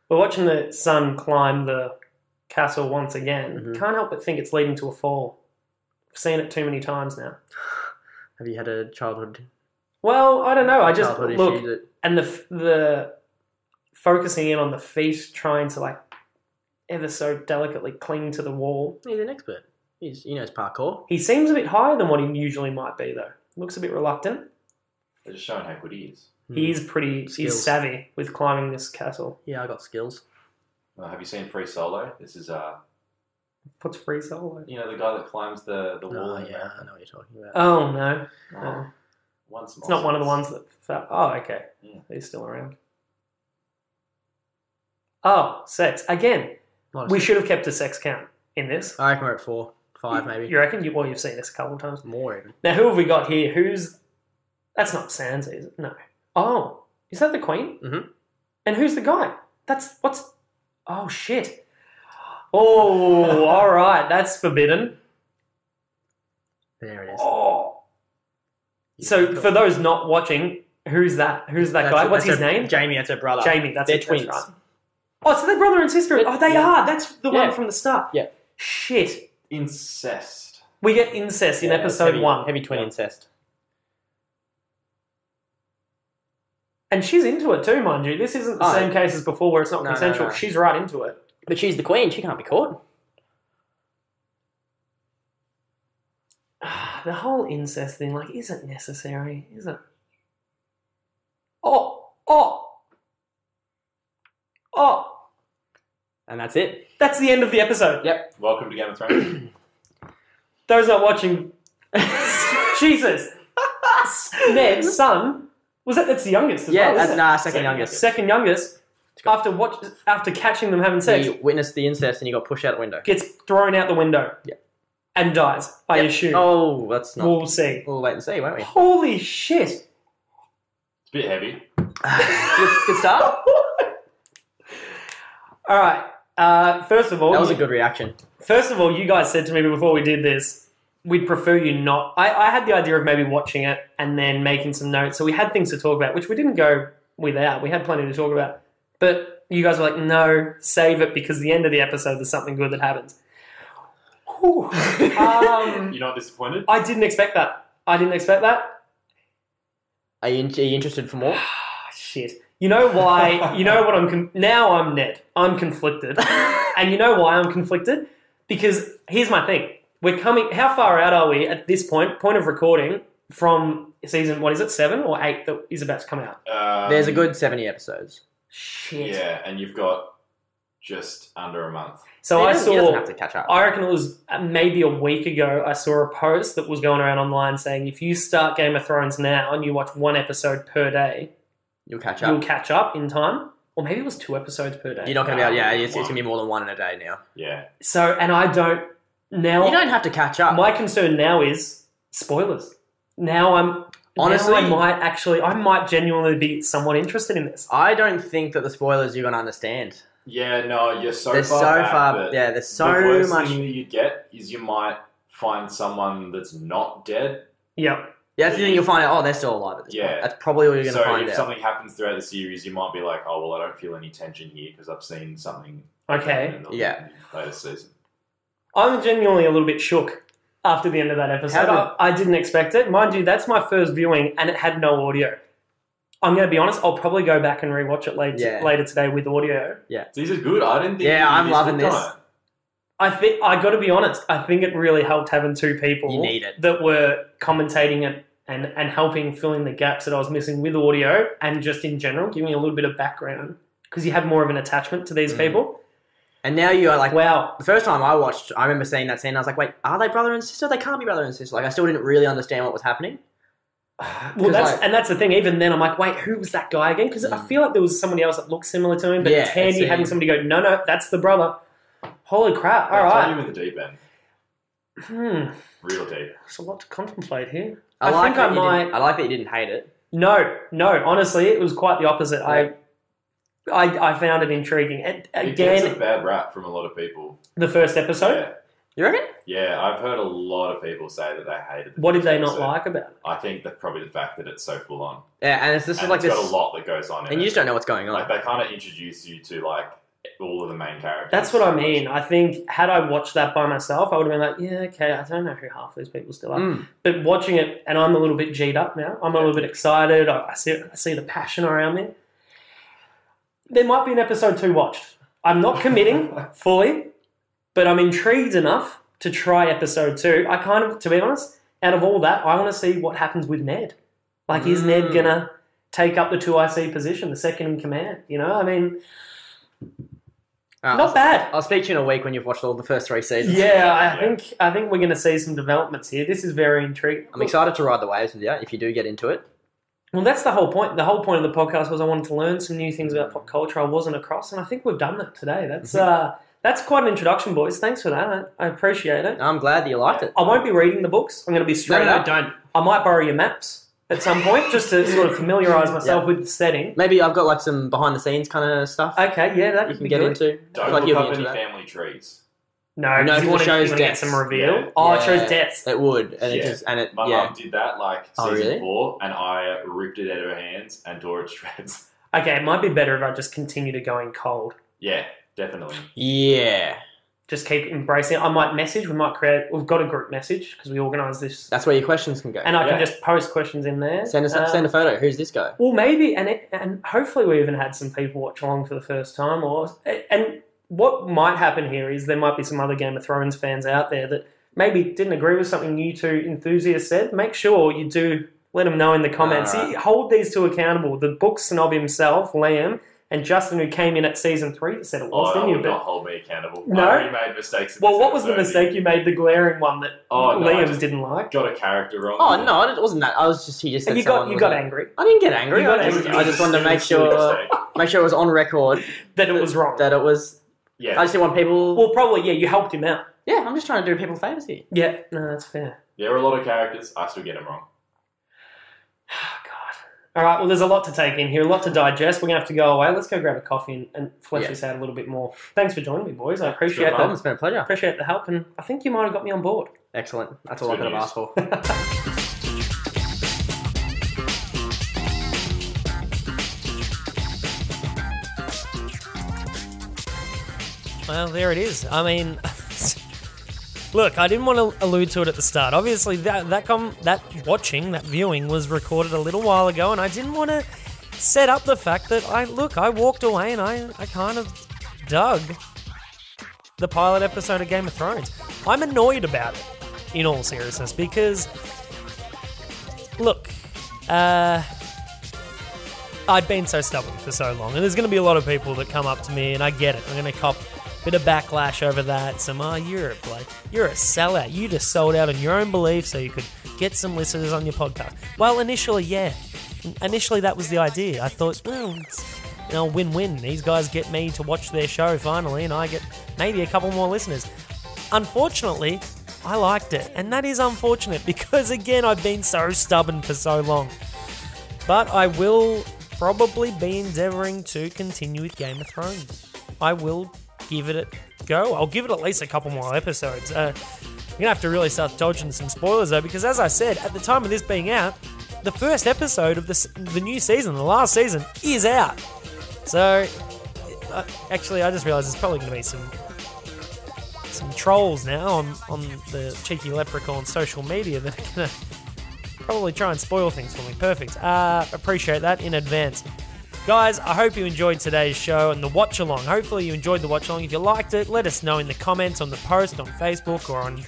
We're watching the son climb the castle once again. Mhm. Can't help but think it's leading to a fall. I've seen it too many times now. Have you had a childhood Well, I don't know. I just childhood look issue that... and the focusing in on the feet, trying to like ever so delicately cling to the wall. He's an expert. He knows parkour. He seems a bit higher than what he usually might be, though. Looks a bit reluctant. They're just showing how good he is. He's pretty. He's Skills. savvy with climbing this castle. Yeah, I got skills. Have you seen Free Solo? This is What's Free Solo? You know, the guy that climbs the wall. Oh, in yeah, America. I know what you're talking about. Oh, no. No. Once It's not one of the ones that fell. Oh, okay. Yeah. He's still around. Oh, sex. Again, we should have kept a sex count in this. I reckon we're at 4, 5 maybe. You reckon? Well, you've seen this a couple of times. More even. Now, who have we got here? That's not Sansa, is it? No. Oh, is that the Queen? Mhm. And who's the guy? Oh, shit. Oh, all right. That's forbidden. There it is. Oh. So, for those not watching, who's that? Who's that guy? What's his name? Jamie, that's her brother. Jamie, that's They're it, twins. that's right. Oh, so they're brother and sister. Oh, they are. That's the one Yeah. from the start. Yeah. Shit. Incest. We get incest in episode 1. Heavy twin incest. And she's into it too, mind you. This isn't the same case as before where it's not No, consensual. no. She's right into it. But she's the queen. She can't be caught. The whole incest thing, like, isn't necessary, is it? Oh! And that's it. That's the end of the episode. Yep. Welcome to Game of Thrones. Those not watching... Jesus! Ned's son... That's the youngest as well, isn't it? Second youngest. Second youngest. After catching them having sex, He witnessed the incest and he got pushed out the window. gets thrown out the window. Yeah. And dies, I assume. Oh, that's not... We'll see. We'll wait and see, won't we? Holy shit! It's a bit heavy. Good start. All right. First of all, That was a good reaction. First of all, you guys said to me before we did this, we'd prefer you not. I had the idea of maybe watching it and then making some notes. So we had things to talk about, which we didn't go without. We had plenty to talk about. But you guys were like, no, save it because the end of the episode, there's something good that happens. You're not disappointed? I didn't expect that. Are you interested for more? Shit. You know why? You know what now I'm Ned. I'm conflicted. And you know why I'm conflicted? Because here's my thing. How far out are we at this point of recording from season, 7 or 8 that is about to come out? There's a good 70 episodes. Shit. Yeah, and you've got just under a month. So He doesn't have to catch up. I reckon it was maybe a week ago, I saw a post that was going around online saying if you start Game of Thrones now and you watch one episode per day, You'll catch you'll up. catch up in time. Or maybe it was 2 episodes per day. You're not going to be able... it's going to be more than one in a day now. Yeah. So, and I don't... Now, You don't have to catch up. my concern now is spoilers. Now Honestly- I might genuinely be somewhat interested in this. I don't think that the spoilers you're going to understand. Yeah, no, you're so They're far so back far... that Yeah, there's so the worst much... thing that you get is you might find someone that's not dead. Yep. Yeah, that's the thing you'll find out, they're still alive at this Yeah. point. That's probably what you're going to So find if out. something happens throughout the series, you might be like, oh, well, I don't feel any tension here because I've seen something. Okay. in the Yeah. later season. I'm genuinely a little bit shook after the end of that episode. I didn't expect it. Mind you, that's my first viewing and it had no audio. I'm going to be honest, I'll probably go back and rewatch it later today with audio. These are good. I didn't think. Yeah, you I'm loving looked this. on it. I got to be honest, I think it really helped having 2 people You need it. that were commentating it and helping fill in the gaps that I was missing with audio and just in general, giving a little bit of background because you have more of an attachment to these people. And now you are like... Wow. The first time I watched, I remember seeing that scene, I was like, wait, are they brother and sister? They can't be brother and sister. Like, I still didn't really understand what was happening. Well, that's the thing. Even then, I'm like, wait, who was that guy again? Because I feel like there was somebody else that looked similar to him, but Yeah, it's handy it's having somebody go, no, that's the brother. Holy crap! All Throw right, you in the deep end. Real deep. there's a lot to contemplate here. I think I might. I like that you didn't hate it. No. Honestly, it was quite the opposite. I found it intriguing. And It gets a again, bad rap from a lot of people. the first episode. Yeah. You reckon? Yeah, I've heard a lot of people say that they hated it. What did they not like about it? I think that probably the fact that it's so full on. Yeah, and this is And like it's this... got a lot that goes on in And you it. just don't know what's going on. Like, they kind of introduce you to, like, all of the main characters. That's what I mean. I think had I watched that by myself, I would have been like, yeah, okay, I don't know who half these people still are. But watching it, and I'm a little bit G'd up now. I'm a little bit excited. I see the passion around me. There might be an episode 2 watched. I'm not committing fully, but I'm intrigued enough to try episode 2. I kind of, to be honest, out of all that, I want to see what happens with Ned. Like, is Ned going to take up the 2IC position, the second in command? You know, I mean... Not bad. I'll speak to you in a week when you've watched all the first 3 seasons. Yeah, I think we're going to see some developments here. This is very intriguing. I'm excited to ride the waves with you if you do get into it. Well, that's the whole point. The whole point of the podcast was I wanted to learn some new things about pop culture I wasn't across, and I think we've done that today. That's quite an introduction, boys. Thanks for that. I appreciate it. I'm glad that you liked it. I won't be reading the books. I'm going to be straight up. Don't. I might borrow your maps at some point just to sort of familiarise myself with the setting. Maybe I've got like some behind the scenes kind of stuff. Okay, yeah, that you could can be get good. into. Don't like look up into any that. family trees. No, No, you want to shows get deaths. some reveal. Yeah. Oh, it shows deaths. It would, and Yeah. My mum did that like season really? 4, and I ripped it out of her hands and tore it to shreds. Okay, it might be better if I just continue to going cold. Yeah, definitely. Yeah. Just keep embracing it. I might message. We've got a group message because we organise this. That's where your questions can go. And I can just post questions in there. Send a photo. Who's this guy? Well, maybe, and hopefully we even had some people watch along for the first time. And what might happen here is there might be some other Game of Thrones fans out there that maybe didn't agree with something you two enthusiasts said. Make sure you do let them know in the comments. Right. Hold these two accountable. The book snob himself, Liam, and Justin, who came in at season 3, said it was, I didn't you? would not hold me accountable. No? I already made mistakes. in Well, this what was the episode. mistake you made? The glaring one that Oh, no, I Liam just didn't like. Got a character wrong. Oh no, it wasn't that. He just said And you someone got was- angry I didn't get angry. You got I angry. just wanted to make Silly sure mistake. it was on record that it was wrong. that it was. Yeah. I just didn't want people. Well, probably, yeah, you helped him out. Yeah, I'm just trying to do people favours here. Yeah, no, that's fair. There were a lot of characters. I still get them wrong. Oh, God. All right, well, there's a lot to take in here, a lot to digest. We're going to have to go away. Let's go grab a coffee and flesh this out a little bit more. Thanks for joining me, boys. I appreciate that. It's been a pleasure. Appreciate the help, and I think you might have got me on board. Excellent. That's all I Good could have news. asked for. Well, there it is. I mean, look, I didn't want to allude to it at the start. Obviously, that viewing was recorded a little while ago, and I didn't want to set up the fact that I walked away and I kind of dug the pilot episode of Game of Thrones. I'm annoyed about it, in all seriousness, because, look, I've been so stubborn for so long, and there's going to be a lot of people that come up to me, and I get it. I'm going to cop a bit of backlash over that. Some, you're a sellout. You just sold out on your own belief so you could get some listeners on your podcast. Well, initially, yeah. Initially, that was the idea. I thought, well, it's win-win. These guys get me to watch their show finally, and I get maybe a couple more listeners. Unfortunately, I liked it, and that is unfortunate because, again, I've been so stubborn for so long. But I will probably be endeavouring to continue with Game of Thrones. I will give it a go. I'll give it at least a couple more episodes. You're going to have to really start dodging some spoilers, though, because as I said, at the time of this being out, the first episode of the new season, the last season, is out. So, actually, I just realised there's probably going to be some trolls now on the Cheeky Leprechaun social media that are going to probably try and spoil things for me. Perfect. Appreciate that in advance. Guys, I hope you enjoyed today's show and the watch-along. Hopefully you enjoyed the watch-along. If you liked it, let us know in the comments on the post on Facebook or on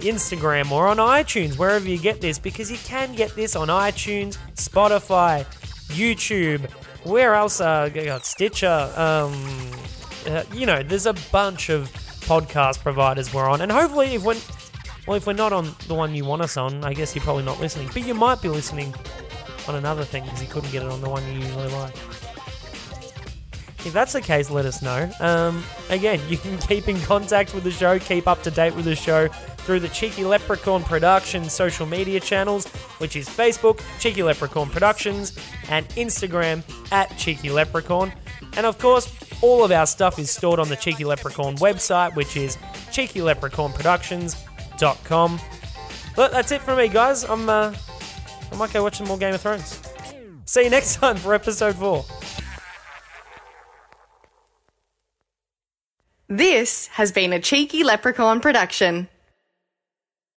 Instagram or on iTunes, wherever you get this, because you can get this on iTunes, Spotify, YouTube, where else? Stitcher. There's a bunch of podcast providers we're on, and hopefully if we're not on the one you want us on, I guess you're probably not listening, but you might be listening on another thing because you couldn't get it on the one you usually like. If that's the case, let us know. Again, you can keep in contact with the show, keep up to date with the show through the Cheeky Leprechaun Productions social media channels, which is Facebook, Cheeky Leprechaun Productions, and Instagram @Cheeky Leprechaun. And of course, all of our stuff is stored on the Cheeky Leprechaun website, which is cheekyleprechaunproductions.com. But that's it from me, guys. I might go watch some more Game of Thrones. See you next time for episode 4. This has been a Cheeky Leprechaun production.